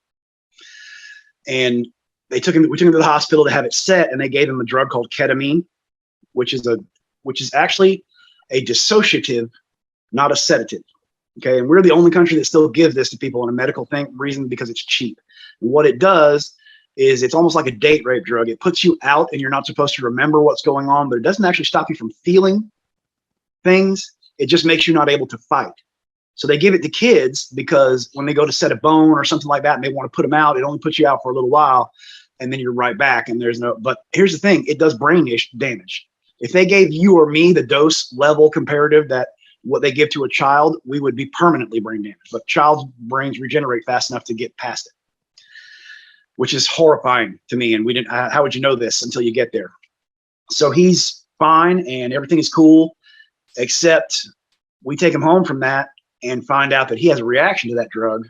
And we took him to the hospital to have it set, and they gave him a drug called ketamine, which is actually a dissociative, not a sedative. Okay. And we're the only country that still gives this to people on a medical reason, because it's cheap. And what it does is it's almost like a date rape drug. It puts you out and you're not supposed to remember what's going on, but it doesn't actually stop you from feeling things. It just makes you not able to fight. So they give it to kids because when they go to set a bone or something like that and they want to put them out, it only puts you out for a little while and then you're right back. And but here's the thing, it does brain damage. If they gave you or me the dose level comparative that what they give to a child, we would be permanently brain damaged. But child's brains regenerate fast enough to get past it, which is horrifying to me. And how would you know this until you get there? So he's fine and everything is cool, except we take him home from that and find out that he has a reaction to that drug.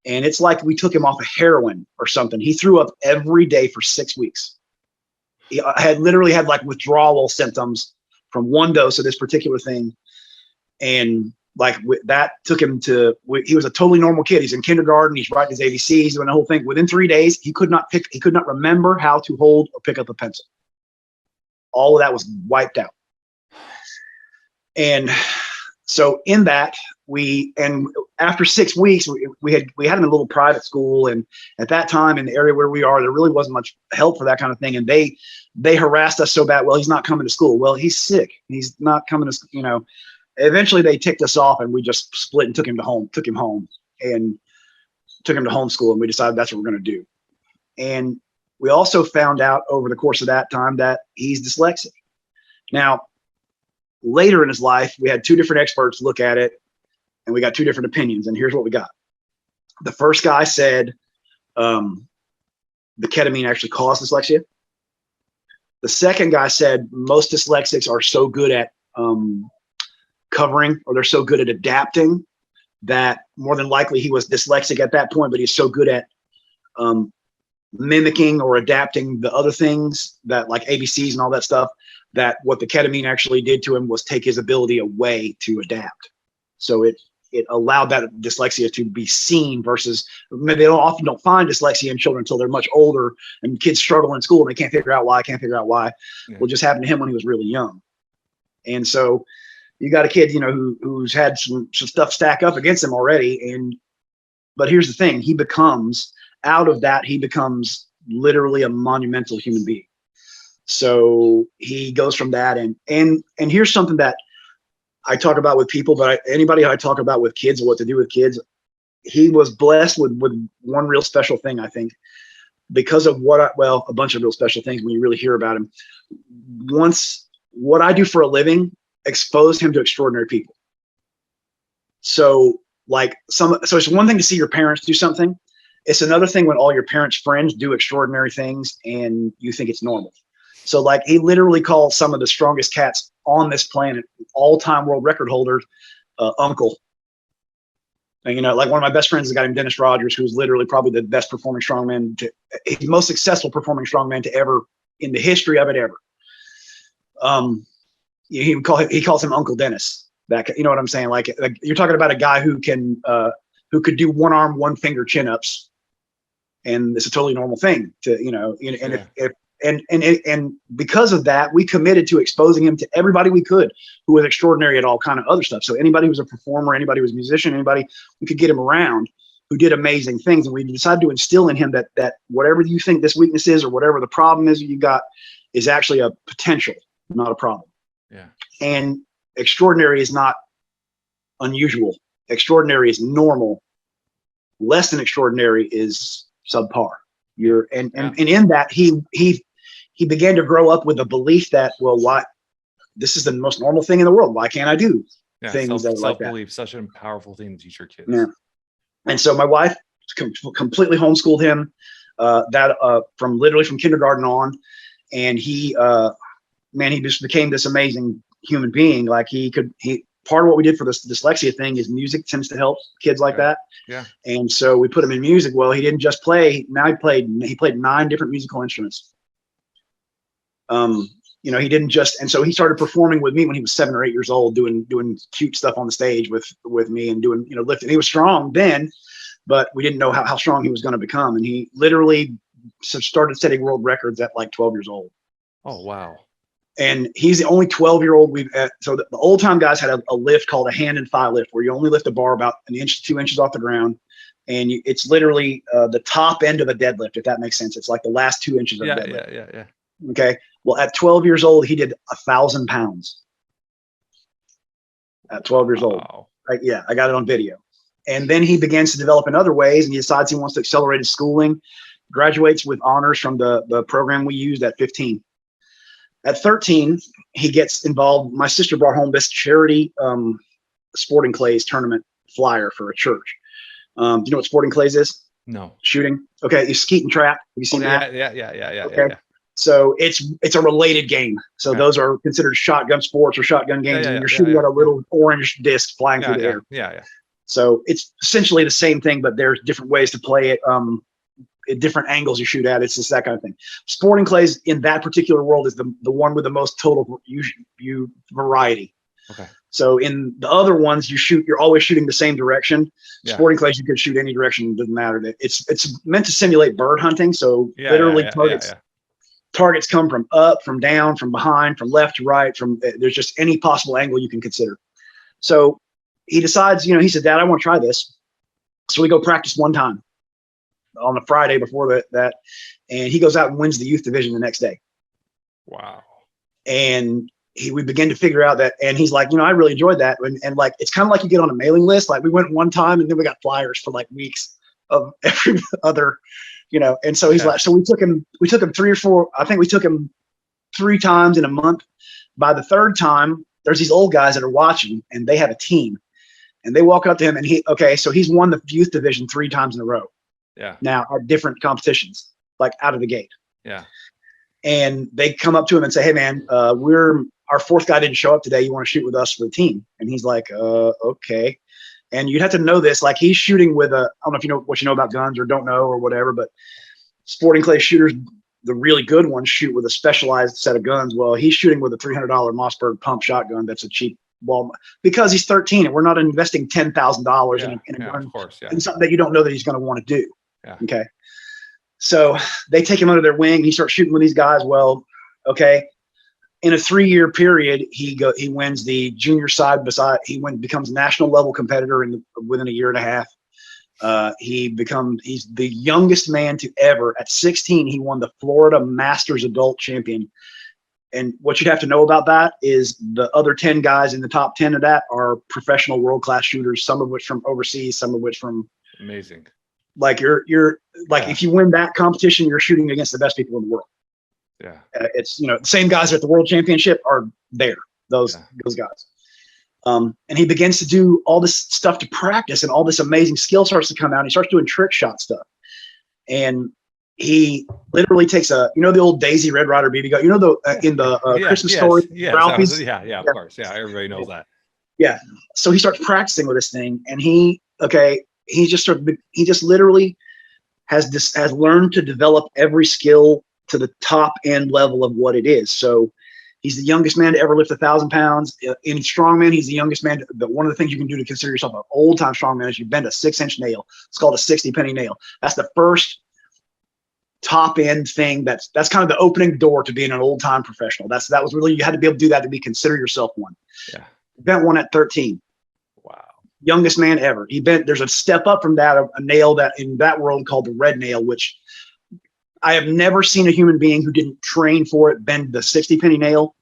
And it's like we took him off of heroin or something. He threw up every day for 6 weeks. He had literally had like withdrawal symptoms from one dose of this particular thing. And like that took him he was a totally normal kid. He's in kindergarten. He's writing his ABCs, he's doing the whole thing. Within 3 days, he could not remember how to hold or pick up a pencil. All of that was wiped out. And so in that, after 6 weeks, we had him in a little private school. And at that time in the area where we are, there really wasn't much help for that kind of thing. And they harassed us so bad. Well, he's not coming to school. Well, he's sick. He's not coming to, eventually they ticked us off and we just split and took him home and took him to homeschool. And we decided that's what we're going to do. And we also found out over the course of that time that he's dyslexic. Now, later in his life, we had 2 different experts look at it and we got 2 different opinions. And here's what we got. The first guy said, the ketamine actually caused dyslexia. The second guy said most dyslexics are so good at covering, or they're so good at adapting, that more than likely he was dyslexic at that point, but he's so good at mimicking or adapting the other things, that like ABCs and all that stuff, that what the ketamine actually did to him was take his ability away to adapt. So it allowed that dyslexia to be seen, versus they often don't find dyslexia in children until they're much older, and kids struggle in school and they can't figure out why. Yeah. Well, it just happened to him when he was really young. And so you got a kid, you know, who's had some stuff stack up against him already. But here's the thing, he becomes literally a monumental human being. So he goes from that, and here's something that I talk about with people, but anybody I talk about with kids, what to do with kids, he was blessed with one real special thing, I think, because of a bunch of real special things when you really hear about him. Once what I do for a living exposed him to extraordinary people. So it's one thing to see your parents do something. It's another thing when all your parents' friends do extraordinary things and you think it's normal. So like he literally called some of the strongest cats on this planet, all-time world record holders, uncle. And, you know, like one of my best friends is a guy named Dennis Rogers, who's literally probably the best performing strongman, the most successful performing strongman to ever in the history of it ever. He calls him Uncle Dennis. You know what I'm saying? Like you're talking about a guy who could do one arm, one finger chin-ups, and it's a totally normal thing to, you know, and because of that, we committed to exposing him to everybody we could who was extraordinary at all kind of other stuff. So anybody who was a performer, anybody who was a musician, anybody we could get him around who did amazing things. And we decided to instill in him that whatever you think this weakness is, or whatever the problem is you got, is actually a potential, not a problem. Yeah. And extraordinary is not unusual. Extraordinary is normal. Less than extraordinary is subpar. And in that he began to grow up with a belief that, well, why this is the most normal thing in the world. Why can't I do things that like that? Self-belief, such a powerful thing to teach your kids. Yeah. And so my wife completely homeschooled him from kindergarten on. And he just became this amazing human being. Like part of what we did for this dyslexia thing is music tends to help kids like that. Yeah. And so we put him in music. Well, he didn't just play. Now he played 9 different musical instruments. You know, he didn't just, and so he started performing with me when he was 7 or 8 years old, doing cute stuff on the stage with me and doing, you know, lifting. He was strong then, but we didn't know how strong he was going to become. And he literally started setting world records at like 12 years old. Oh, wow. And he's the only 12-year-old so the old time guys had a lift called a hand and thigh lift, where you only lift a bar about 1 inch, 2 inches off the ground. And it's literally the top end of a deadlift, if that makes sense. It's like the last 2 inches of deadlift. Yeah. Okay. Well, at 12 years old, he did 1,000 pounds. At 12 years old. Yeah, I got it on video. And then he begins to develop in other ways, and he decides he wants to accelerate his schooling, graduates with honors from the program we used at 15. At 13, he gets involved. My sister brought home this charity sporting clays tournament flyer for a church. Do you know what sporting clays is? No. Shooting. Okay, you skeet and trap. Have you seen that? Yeah. Okay. Yeah. So it's a related game. So those are considered shotgun sports or shotgun games, and you're shooting at a little orange disc flying through the air. Yeah. So it's essentially the same thing, but there's different ways to play it. At different angles you shoot at. It's just that kind of thing. Sporting clays in that particular world is the one with the most total variety. Okay. So in the other ones, you're always shooting the same direction. Yeah. Sporting clays, you could shoot any direction. It doesn't matter. It's meant to simulate bird hunting. So literally targets come from up, from down, from behind, from left to right, there's just any possible angle you can consider. So he decides, he said, Dad, I want to try this. So we go practice one time on the Friday before that, and he goes out and wins the youth division the next day. Wow. And we begin to figure out that, and he's like, I really enjoyed that. And like, it's kind of like you get on a mailing list. Like we went one time and then we got flyers for like weeks of every other, and so he's like, so we took him 3 or 4, I think we took him 3 times in a month. By the 3rd time, there's these old guys that are watching, and they have a team, and they walk up to him and so he's won the youth division 3 times in a row. Yeah. Now at different competitions. like out of the gate. Yeah. And they come up to him and say, "Hey man, our fourth guy didn't show up today. You want to shoot with us for the team?" And he's like, "Okay." And you'd have to know this, like he's shooting with I don't know if you know what you know about guns or don't know or whatever, but sporting clay shooters, the really good ones, shoot with a specialized set of guns. Well, he's shooting with a $300 Mossberg pump shotgun. That's a cheap Walmart, because he's 13 and we're not investing $10,000 in a gun, of course, in something that you don't know that he's going to want to do. Yeah. Okay. So they take him under their wing. He starts shooting with these guys. Well, okay. In a 3-year period, he wins the junior side. Becomes national level competitor within a year and a half. He's the youngest man to ever. At 16, he won the Florida Masters Adult Champion. And what you'd have to know about that is the other 10 guys in the top 10 of that are professional world-class shooters, some of which from overseas, some of which from amazing. Like you're like, if you win that competition, you're shooting against the best people in the world. Yeah. It's, the same guys at the world championship are there, those guys. And he begins to do all this stuff to practice, and all this amazing skill starts to come out. And he starts doing trick shot stuff. And he literally takes the old Daisy Red Ryder BB gun, in the Christmas story, Ralphie's. Of course. Yeah. Everybody knows that. Yeah. So he starts practicing with this thing, and he just literally has learned to develop every skill to the top end level of what it is. So he's the youngest man to ever lift 1,000 pounds. In Strongman, he's the youngest man. One of the things you can do to consider yourself an old time Strongman is you bend a 6-inch nail. It's called a 60-penny nail. That's the first top end thing. That's kind of the opening door to being an old time professional. That was really, you had to be able to do that to consider yourself one. Yeah. Bent one at 13. Wow. Youngest man ever. There's a step up from that, a nail that in that world called the red nail, which I have never seen a human being who didn't train for it bend the 60-penny nail.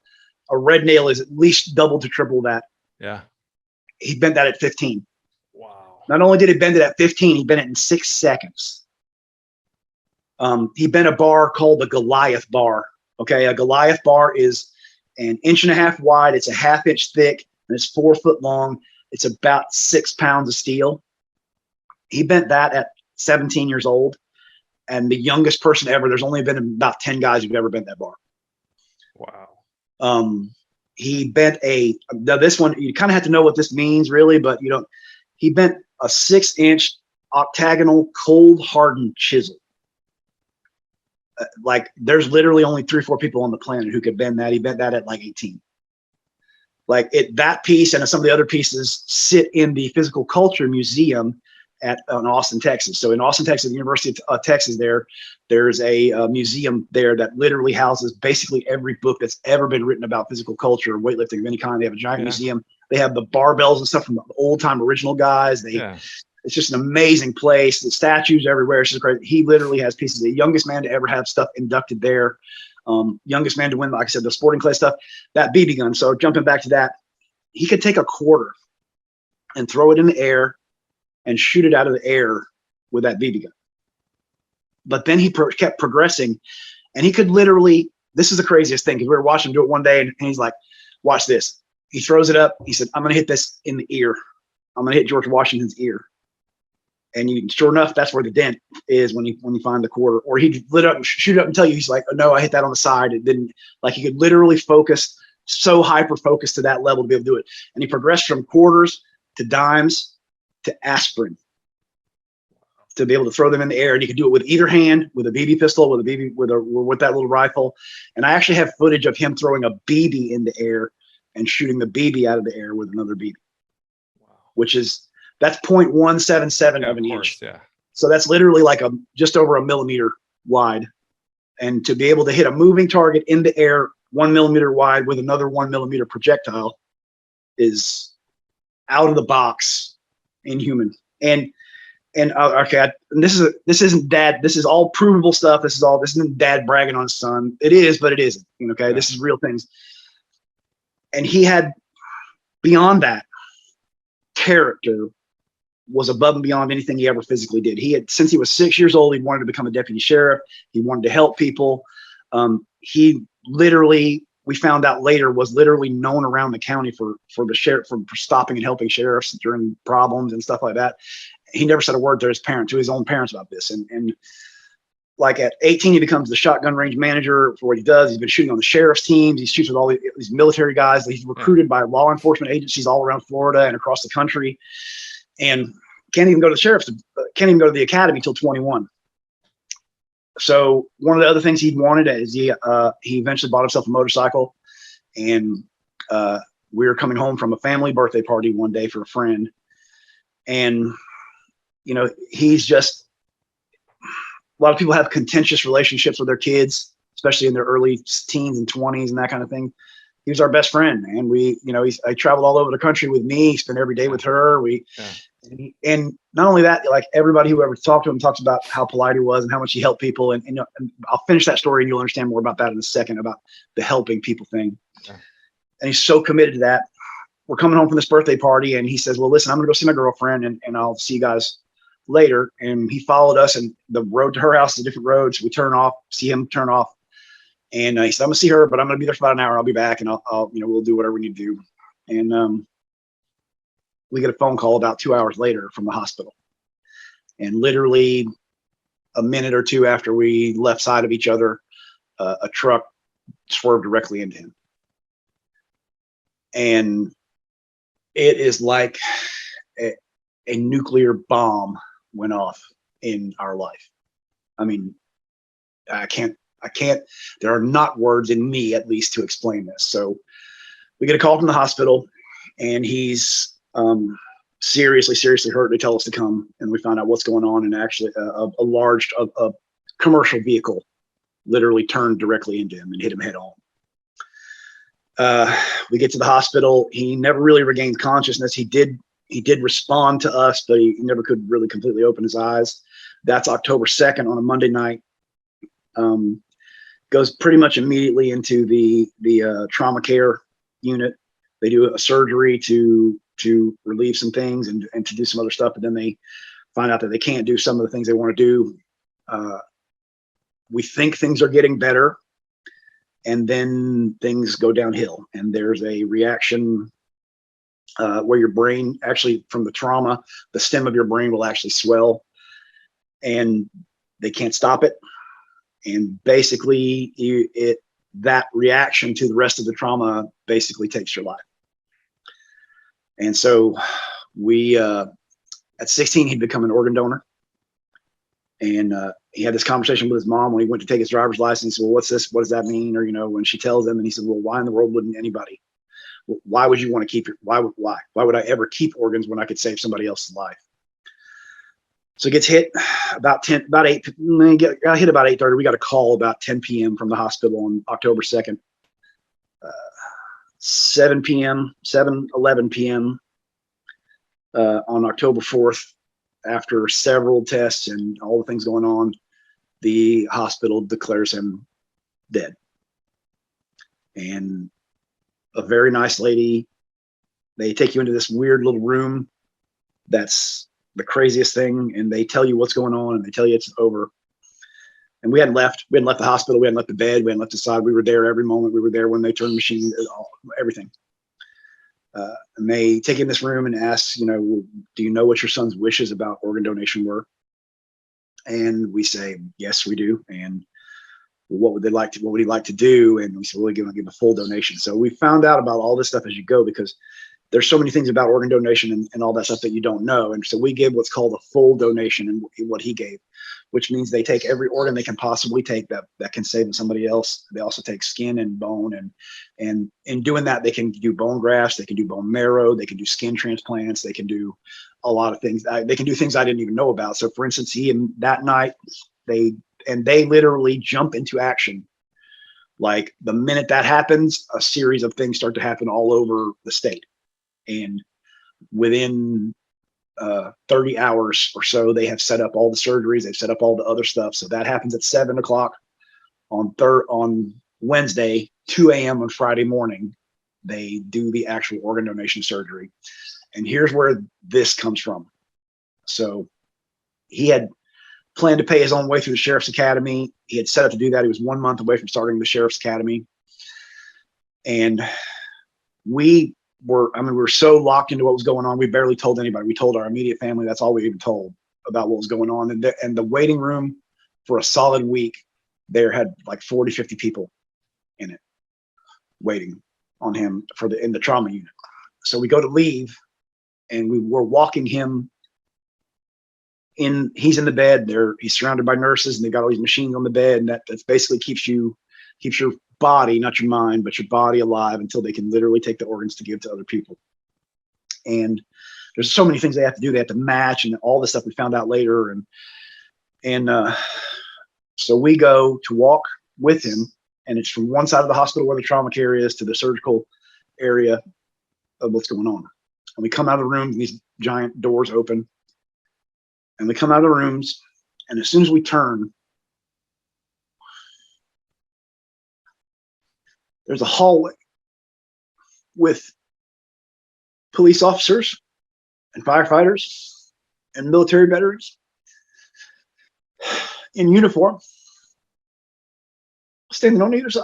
A red nail is at least double to triple that. Yeah. He bent that at 15. Wow. Not only did he bend it at 15, he bent it in 6 seconds. He bent a bar called the Goliath bar. Okay. A Goliath bar is 1.5 inches wide. It's a 1/2 inch thick, and it's 4 foot long. It's about 6 pounds of steel. He bent that at 17 years old. And the youngest person ever, there's only been about 10 guys who've ever bent that bar. Wow. He bent this one, you kind of have to know what this means really, but he bent a 6-inch octagonal cold hardened chisel. Like there's literally only 3 or 4 people on the planet who could bend that. He bent that at like 18. Like that piece and some of the other pieces sit in the Physical Culture Museum in Austin, Texas. So in Austin, Texas, the University of Texas, there's a museum there that literally houses basically every book that's ever been written about physical culture or weightlifting of any kind. They have a giant museum. They have the barbells and stuff from the old time original guys. It's just an amazing place. The statues everywhere. It's just great. He literally has pieces. The youngest man to ever have stuff inducted there. Youngest man to win, like I said, the sporting clay stuff, that BB gun. So jumping back to that, he could take a quarter and throw it in the air and shoot it out of the air with that BB gun. But then he kept progressing, and he could literally, this is the craziest thing, because we were watching him do it one day, and he's like, watch this. He throws it up. He said, I'm going to hit this in the ear. I'm going to hit George Washington's ear. And sure enough, that's where the dent is when you find the quarter. Or he'd shoot it up and tell you, he's like, oh, no, I hit that on the side. It didn't. Like he could literally focus, so hyper-focused to that level to be able to do it. And he progressed from quarters to dimes to aspirin to be able to throw them in the air. And you can do it with either hand, with a BB pistol, with that little rifle. And I actually have footage of him throwing a BB in the air and shooting the BB out of the air with another BB, that's 0.177 of an inch. Yeah. So that's literally like just over a millimeter wide. And to be able to hit a moving target in the air 1 millimeter wide with another 1 millimeter projectile is out of the box inhuman. And okay, this isn't dad. This is all provable stuff. This isn't dad bragging on his son. It is, but it isn't. Okay, yeah. This is real things. And he had, beyond that, character was above and beyond anything he ever physically did. Since he was 6 years old, he wanted to become a deputy sheriff. He wanted to help people. He literally, we found out later, was literally known around the county for the sheriff, for stopping and helping sheriffs during problems and stuff like that. He never said a word to his own parents about this. And like at 18, he becomes the shotgun range manager for what he does. He's been shooting on the sheriff's teams. He shoots with all these military guys. He's recruited by law enforcement agencies all around Florida and across the country, and can't even go to the academy till 21. So one of the other things he wanted is he eventually bought himself a motorcycle, and we were coming home from a family birthday party one day for a friend, and he's just, a lot of people have contentious relationships with their kids, especially in their early teens and 20s and that kind of thing. He was our best friend, and I traveled all over the country with me. He spent every day with her. And not only that, like everybody who ever talked to him talks about how polite he was and how much he helped people. And I'll finish that story and you'll understand more about that in a second, about the helping people thing. Yeah. And he's so committed to that. We're coming home from this birthday party, and he says, well, listen, I'm going to go see my girlfriend, and I'll see you guys later. And he followed us, and the road to her house is a different road. So we turn off, see him turn off. And he said, I'm gonna see her, but I'm gonna be there for about an hour. I'll be back, and we'll do whatever we need to do. And we get a phone call about 2 hours later from the hospital. And literally a minute or two after we left side of each other, a truck swerved directly into him. And it is like a nuclear bomb went off in our life. I mean, I can't, there are not words in me, at least, to explain this. So we get a call from the hospital, and he's seriously hurt. They tell us to come, and we find out what's going on. And actually a large commercial vehicle literally turned directly into him and hit him head on. We get to the hospital. He never really regained consciousness. He did respond to us, but he never could really completely open his eyes. That's October 2nd on a Monday night. Goes pretty much immediately into the trauma care unit. They do a surgery to relieve some things and to do some other stuff, but then they find out that they can't do some of the things they want to do. We think things are getting better, and then things go downhill, and there's a reaction where your brain, actually from the trauma, the stem of your brain will actually swell, and they can't stop it. And basically that reaction to the rest of the trauma basically takes your life. And so we, at 16, he'd become an organ donor. And he had this conversation with his mom when he went to take his driver's license. Well, what's this? What does that mean? Or, when she tells him, and he said, well, why in the world wouldn't anybody? Why would you want to keep why would I ever keep organs when I could save somebody else's life? So it gets hit about 8, got hit about 8:30. We got a call about 10 p.m. from the hospital on October 2nd. 11 p.m. On October 4th, after several tests and all the things going on, the hospital declares him dead. And a very nice lady, they take you into this weird little room that's the craziest thing, and they tell you what's going on, and they tell you it's over. And we hadn't left the hospital, we hadn't left the bed, we hadn't left the side. We were there every moment. We were there when they turned the machine, everything. And they take you in this room and ask, do you know what your son's wishes about organ donation were? And we say, yes, we do. And what would he like to do? And we said, well, we're going to give a full donation. So we found out about all this stuff as you go, because there's so many things about organ donation and all that stuff that you don't know. And so we gave what's called a full donation, and what he gave, which means they take every organ they can possibly take that can save somebody else. They also take skin and bone, and in doing that, they can do bone grafts, they can do bone marrow, they can do skin transplants, they can do a lot of things. They can do things I didn't even know about. So for instance, that night, they literally jump into action. Like the minute that happens, a series of things start to happen all over the state. And within 30 hours or so, they have set up all the surgeries. They've set up all the other stuff. So that happens at 7 o'clock on Wednesday, 2 a.m. on Friday morning. They do the actual organ donation surgery. And here's where this comes from. So he had planned to pay his own way through the Sheriff's Academy. He had set up to do that. He was 1 month away from starting the Sheriff's Academy. And we were so locked into what was going on. We barely told anybody. We told our immediate family. That's all we even told about what was going on. And the waiting room for a solid week, there had like 40, 50 people in it waiting on him in the trauma unit. So we go to leave, and we were walking him in. He's in the bed there. He's surrounded by nurses, and they got all these machines on the bed, and that basically keeps your body, not your mind, but your body alive until they can literally take the organs to give to other people. And there's so many things they have to do. They have to match and all this stuff we found out later. And so we go to walk with him, and it's from one side of the hospital where the trauma care is to the surgical area of what's going on. And we come out of the room, and these giant doors open, and we come out of the rooms, and as soon as we turn, there's a hallway with police officers and firefighters and military veterans in uniform standing on either side,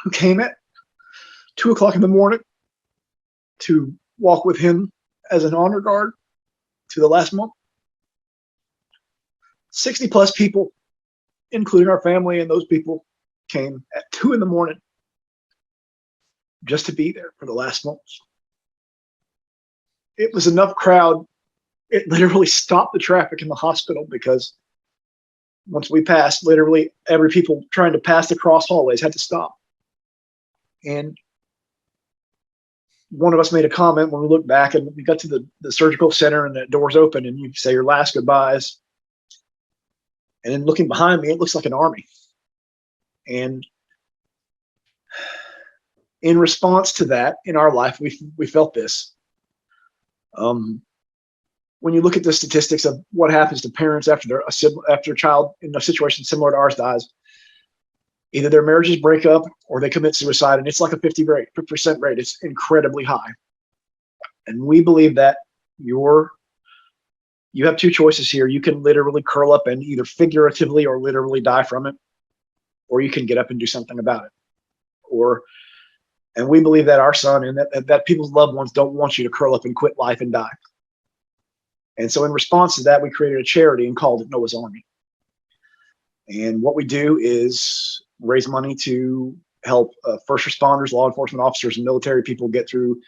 who came at 2 o'clock in the morning to walk with him as an honor guard to the last moment. 60 plus people, including our family, and those people came at 2 in the morning just to be there for the last moments. It was enough crowd. It literally stopped the traffic in the hospital, because once we passed, literally every people trying to pass the cross hallways had to stop. And one of us made a comment when we looked back, and we got to the surgical center, and the doors open, and you say your last goodbyes. And then looking behind me, it looks like an army. And in response to that, in our life, we felt this. When you look at the statistics of what happens to parents after a child in a situation similar to ours dies, either their marriages break up or they commit suicide, and it's like a 50% rate. It's incredibly high. And we believe that you have two choices here. You can literally curl up and either figuratively or literally die from it, or you can get up and do something about it. And we believe that our son and that people's loved ones don't want you to curl up and quit life and die. And so in response to that, we created a charity and called it Noah's Army. And what we do is raise money to help first responders, law enforcement officers, and military people get through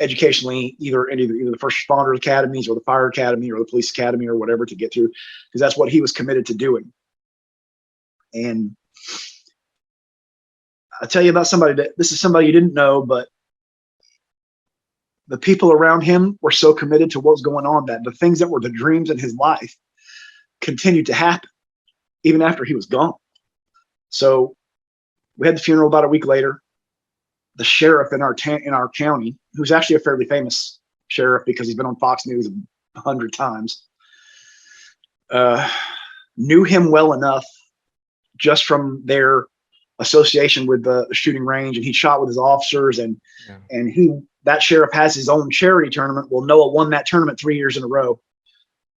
educationally, either the first responder academies or the fire academy or the police academy or whatever, to get through, because that's what he was committed to doing. And I'll tell you about this is somebody you didn't know, but the people around him were so committed to what was going on that the things that were the dreams in his life continued to happen even after he was gone. So we had the funeral about a week later. The sheriff in our county, who's actually a fairly famous sheriff because he's been on Fox News 100 times, knew him well enough just from their association with the shooting range, and he shot with his officers, and that sheriff has his own charity tournament. Well, Noah won that tournament 3 years in a row.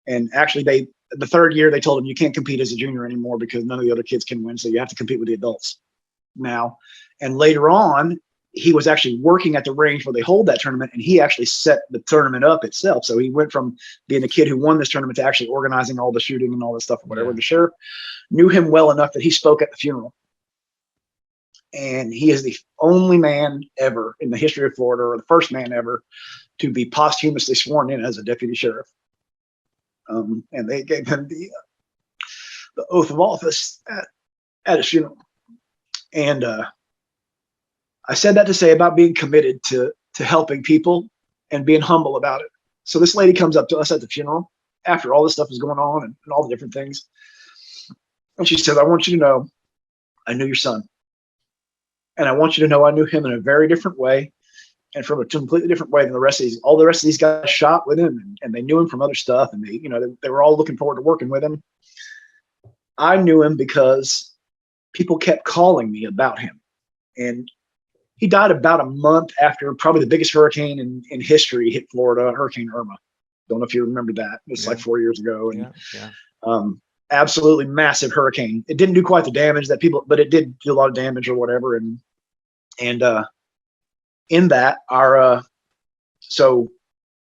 And actually the third year they told him you can't compete as a junior anymore because none of the other kids can win. So you have to compete with the adults now. And later on, he was actually working at the range where they hold that tournament, and he actually set the tournament up itself. So he went from being a kid who won this tournament to actually organizing all the shooting and all this stuff or whatever. Yeah. The sheriff knew him well enough that he spoke at the funeral. And he is the only man ever in the history of Florida, or the first man ever, to be posthumously sworn in as a deputy sheriff. And they gave him the oath of office at his funeral. And I said that to say about being committed to helping people and being humble about it. So this lady comes up to us at the funeral after all this stuff is going on and all the different things. And she says, I want you to know I knew your son. And I want you to know I knew him in a very different way, and from a completely different way than all the rest of these guys shot with him, and they knew him from other stuff, and they were all looking forward to working with him. I knew him because people kept calling me about him. And he died about a month after probably the biggest hurricane in history hit Florida, Hurricane Irma. Don't know if you remember that. It's like 4 years ago. And absolutely massive hurricane. It didn't do quite the damage but it did do a lot of damage or whatever. And in that, so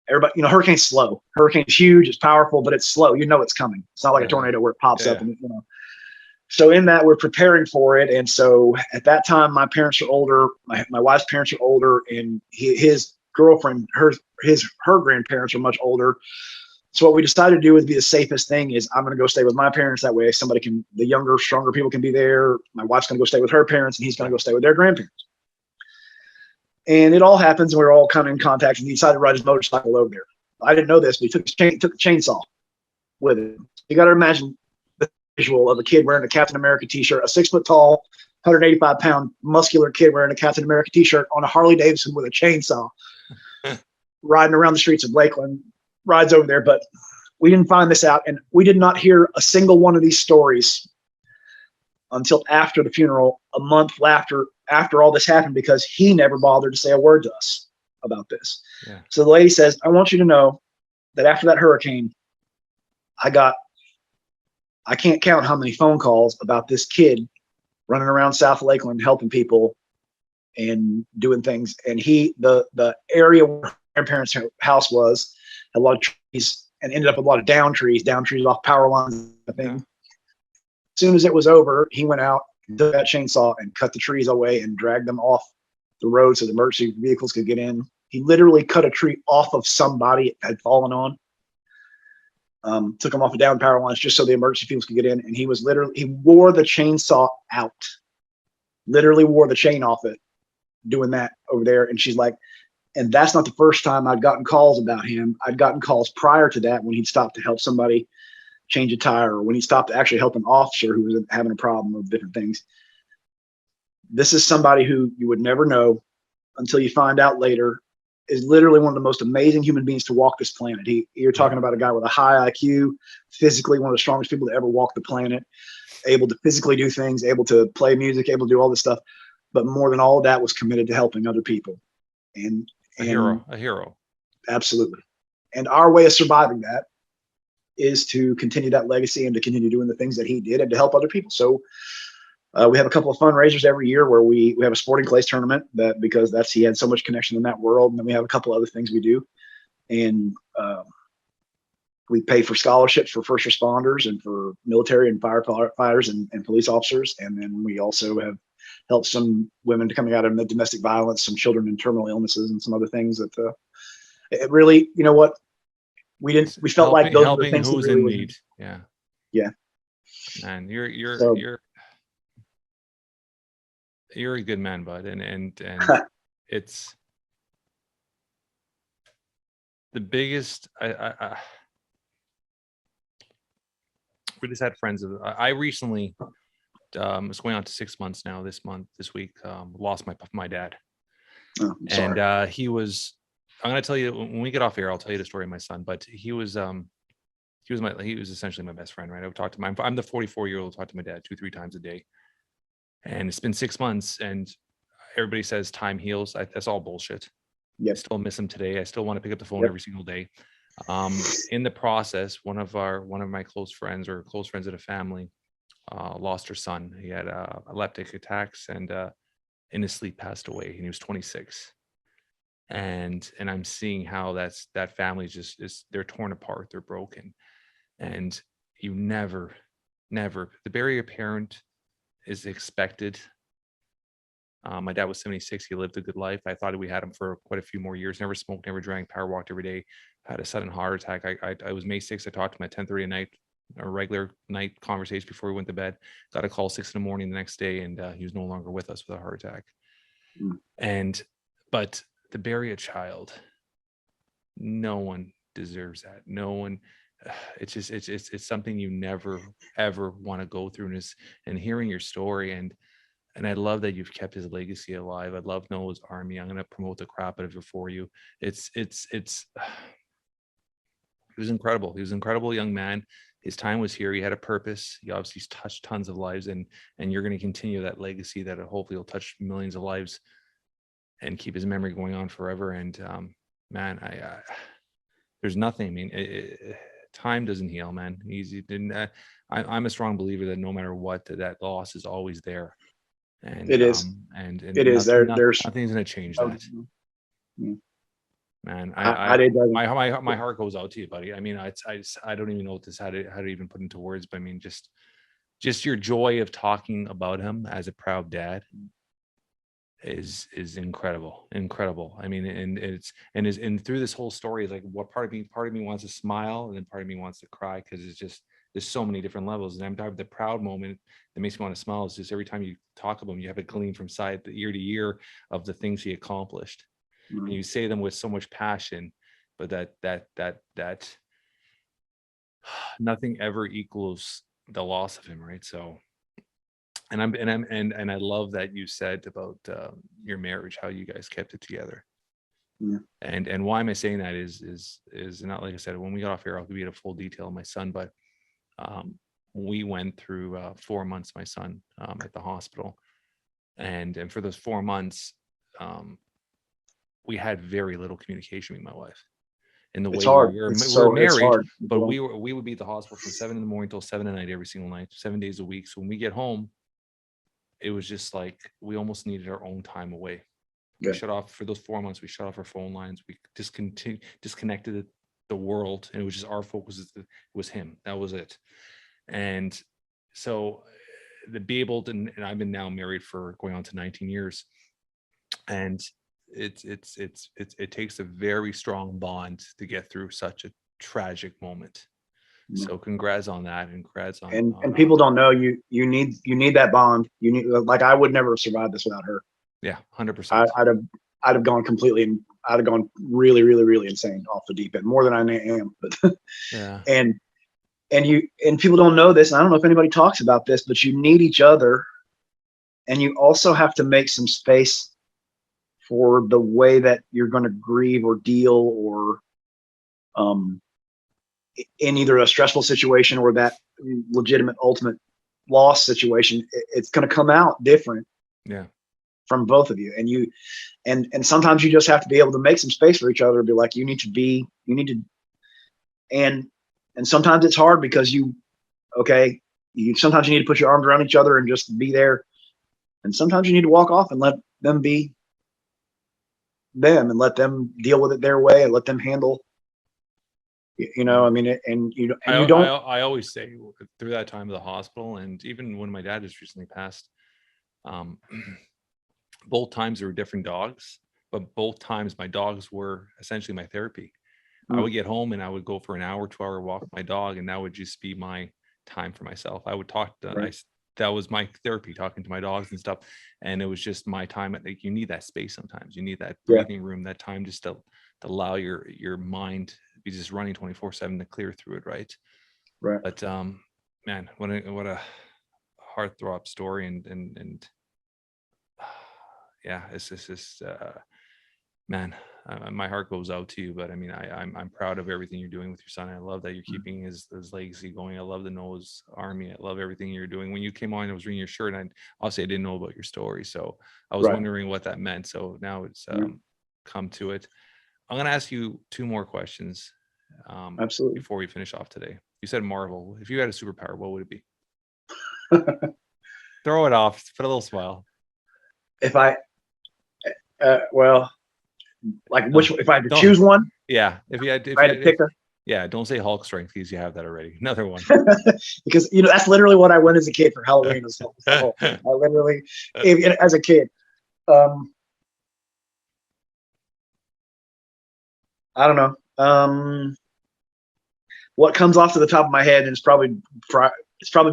everybody, you know, hurricane's slow. Hurricane's huge, it's powerful, but it's slow. You know it's coming. It's not like a tornado where it pops up and, you know. So in that, we're preparing for it. And so at that time, my parents are older. My wife's parents are older, and his girlfriend, her grandparents are much older. So what we decided to do would be the safest thing is I'm going to go stay with my parents. That way the younger, stronger people can be there. My wife's going to go stay with her parents, and he's going to go stay with their grandparents. And it all happens, and we were all kind of in contact, and he decided to ride his motorcycle over there. I didn't know this, but he took a chainsaw with him. You got to imagine the visual of a kid wearing a Captain America t-shirt, a 6 foot tall, 185-pound muscular kid wearing a Captain America t-shirt on a Harley Davidson with a chainsaw riding around the streets of Lakeland, rides over there. But we didn't find this out, and we did not hear a single one of these stories until after the funeral, a month after all this happened, because he never bothered to say a word to us about this. Yeah. So the lady says, I want you to know that after that hurricane, I can't count how many phone calls about this kid running around South Lakeland helping people and doing things. And the area where my grandparents' house was had a lot of trees and ended up with a lot of down trees off power lines, I think. Yeah. As soon as it was over, he went out, took that chainsaw and cut the trees away and dragged them off the road so the emergency vehicles could get in. He literally cut a tree off of somebody it had fallen on. Took them off of down power lines just so the emergency vehicles could get in. And he wore the chainsaw out, literally wore the chain off it, doing that over there. And she's like, and that's not the first time I'd gotten calls about him. I'd gotten calls prior to that when he'd stopped to help somebody change a tire, or when he stopped to actually help an officer who was having a problem with different things. This is somebody who you would never know until you find out later is literally one of the most amazing human beings to walk this planet. You're talking about a guy with a high IQ, physically one of the strongest people to ever walk the planet, able to physically do things, able to play music, able to do all this stuff. But more than all of that, was committed to helping other people. And a hero. Absolutely. And our way of surviving that is to continue that legacy and to continue doing the things that he did and to help other people. So we have a couple of fundraisers every year where we have a sporting clays tournament because he had so much connection in that world. And then we have a couple other things we do. And we pay for scholarships for first responders and for military and firefighters and police officers. And then we also have helped some women coming out of domestic violence, some children in terminal illnesses, and some other things that it really, you know what, we felt like those were the things who's in need. Yeah. Yeah. And you're a good man, Bud. And it's the biggest, we just had friends I recently, it's going on to 6 months now, this week, lost my dad. Oh, I'm sorry. And I'm going to tell you, when we get off here, I'll tell you the story of my son, but he was essentially my best friend, right? I would talk to him. I'm the 44-year-old talk to my dad 2-3 times a day. And it's been 6 months, and everybody says time heals. That's all bullshit. Yep. I still miss him today. I still want to pick up the phone every single day. In the process, one of my close friends of the family lost her son. He had epileptic attacks and in his sleep passed away. And he was 26. And I'm seeing how that family they're torn apart. They're broken. And you never, the barrier parent is expected. My dad was 76. He lived a good life. I thought we had him for quite a few more years. Never smoked, never drank, power walked every day. Had a sudden heart attack. I was May 6th. I talked to him at 10:30 at night, a regular night conversation before we went to bed. Got a call 6 a.m. the next day, and he was no longer with us with a heart attack. But to bury a child, no one deserves that. No one. It's something you never ever want to go through. And hearing your story, and I love that you've kept his legacy alive. I love Noah's Army. I'm going to promote the crap out of it for you. He was incredible. He was an incredible young man. His time was here. He had a purpose. He obviously touched tons of lives, and you're going to continue that legacy that hopefully will touch millions of lives and keep his memory going on forever. And man, there's nothing. I mean, time doesn't heal, man. I'm a strong believer that no matter what, that loss is always there. And it is. And it is. There's nothing's going to change that. Yeah. Man, I did. my heart goes out to you, buddy. I mean, I don't even know what how to even put into words, but I mean, just your joy of talking about him as a proud dad is incredible. I mean, and through this whole story is like, what part of me wants to smile, and then part of me wants to cry, because it's just, there's so many different levels. And I'm talking, the proud moment that makes me want to smile is just every time you talk about him, you have a gleam from side the ear to ear of the things he accomplished, and you say them with so much passion, but that nothing ever equals the loss of him, right? So, and I love that you said about your marriage, how you guys kept it together. Yeah. And why am I saying that is not, like I said, when we got off air, I'll give you a full detail of my son, but we went through 4 months, my son, at the hospital, and for those 4 months, we had very little communication with my wife. In the It's way hard. we're married, hard. but we would be at the hospital from 7 a.m. till 7 p.m. every single night, 7 days a week. So when we get home, it was just like we almost needed our own time away. Yeah. We shut off for those 4 months. We shut off our phone lines. We disconnected the world, and it was just our focus was him. That was it. And so to be able to, and I've been now married for going on to 19 years, and it takes a very strong bond to get through such a tragic moment. So congrats on that, and congrats on and people don't know you need that bond. You need, like, I would never have survived this without her. Yeah, 100%. I'd have gone completely, I'd have gone really, really, really insane off the deep end, more than I am. But yeah, and people don't know this, and I don't know if anybody talks about this, but you need each other, and you also have to make some space for the way that you're going to grieve or deal, or in either a stressful situation or that legitimate ultimate loss situation. It's going to come out different. Yeah. From both of you, and sometimes you just have to be able to make some space for each other, and be like, you need to, and sometimes it's hard because sometimes you need to put your arms around each other and just be there, and sometimes you need to walk off and let them be them, and let them deal with it their way, and let them handle, I mean, I always say, through that time of the hospital, and even when my dad just recently passed, both times there were different dogs, but both times my dogs were essentially my therapy. I would get home and I would go for an hour, 2-hour walk with my dog, and that would just be my time for myself. I would talk to, that was my therapy, talking to my dogs and stuff. And it was just my time. Like, you need that space sometimes. You need that breathing room, that time just to allow your mind to be just running 24/7 to clear through it. Right. But man, what a heartthrob story, and yeah, it's just man, my heart goes out to you. But I mean, I'm proud of everything you're doing with your son. I love that you're keeping his legacy going. I love the Noah's Army. I love everything you're doing. When you came on, I was reading your shirt, and obviously I didn't know about your story, so I was wondering what that meant. So now it's come to it. I'm going to ask you 2 more questions absolutely, before we finish off today. You said Marvel. If you had a superpower, what would it be? Throw it off. Put a little smile. If I well, like, which, if I had to choose one? Yeah, if you had to pick a, yeah, don't say Hulk strength, because you have that already. Another one. Because that's literally what I went as a kid for Halloween. I literally, as a kid, I don't know. What comes off to the top of my head, and it's probably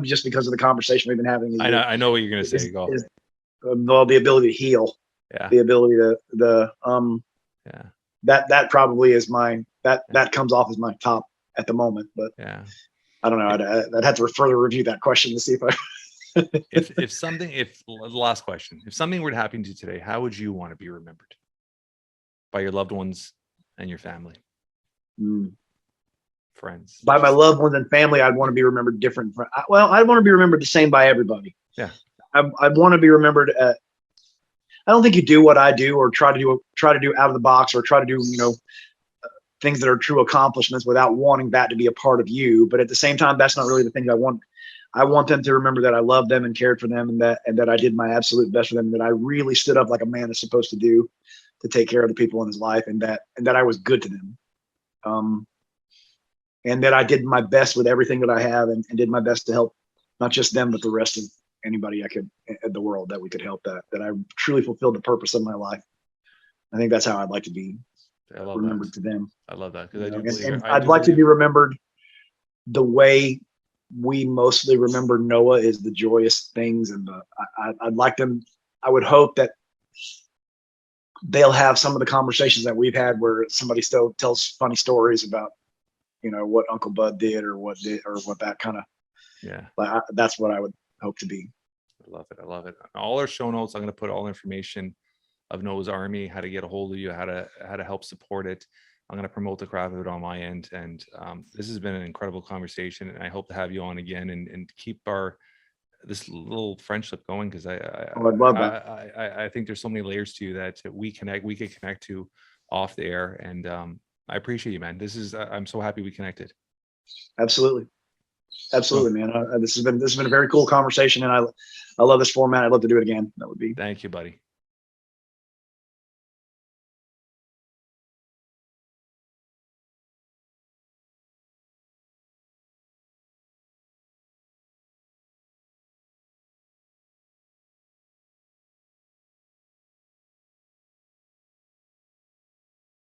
just because of the conversation we've been having. I know what you're going to say. Go. The ability to heal. Yeah. The ability to yeah. That probably is mine. That comes off as my top at the moment. But yeah, I don't know. I'd have to further review that question to see if I. if last question, if something were to happen to you today, how would you want to be remembered? By your loved ones and your family, friends. By my loved ones and family, I'd want to be remembered different. Well, I want to be remembered the same by everybody. Yeah, I'd want to be remembered. I don't think you do what I do, or try to do out of the box, or try to do things that are true accomplishments without wanting that to be a part of you. But at the same time, that's not really the thing I want. I want them to remember that I loved them and cared for them, and that I did my absolute best for them, that I really stood up like a man is supposed to do to take care of the people in his life, and that I was good to them. And that I did my best with everything that I have, and did my best to help not just them, but the rest of anybody I could in the world that we could help, that I truly fulfilled the purpose of my life. I think that's how I'd like to be remembered to them. I love that. And I'd like to be remembered the way we mostly remember Noah, is the joyous things. And I'd like them, I would hope that they'll have some of the conversations that we've had where somebody still tells funny stories about, what Uncle Bud did or what that kind of, that's what I would hope to be. I love it. All our show notes, I'm going to put all information of Noah's Army, how to get a hold of you, how to help support it. I'm going to promote the crap of it on my end. And this has been an incredible conversation, and I hope to have you on again and keep this little friendship going, because I'd love that. I think there's so many layers to you that we can connect to off the air. And I appreciate you, man. I'm so happy we connected. Absolutely, man. This has been a very cool conversation, and I love this format. I'd love to do it again. That would be. Thank you, buddy.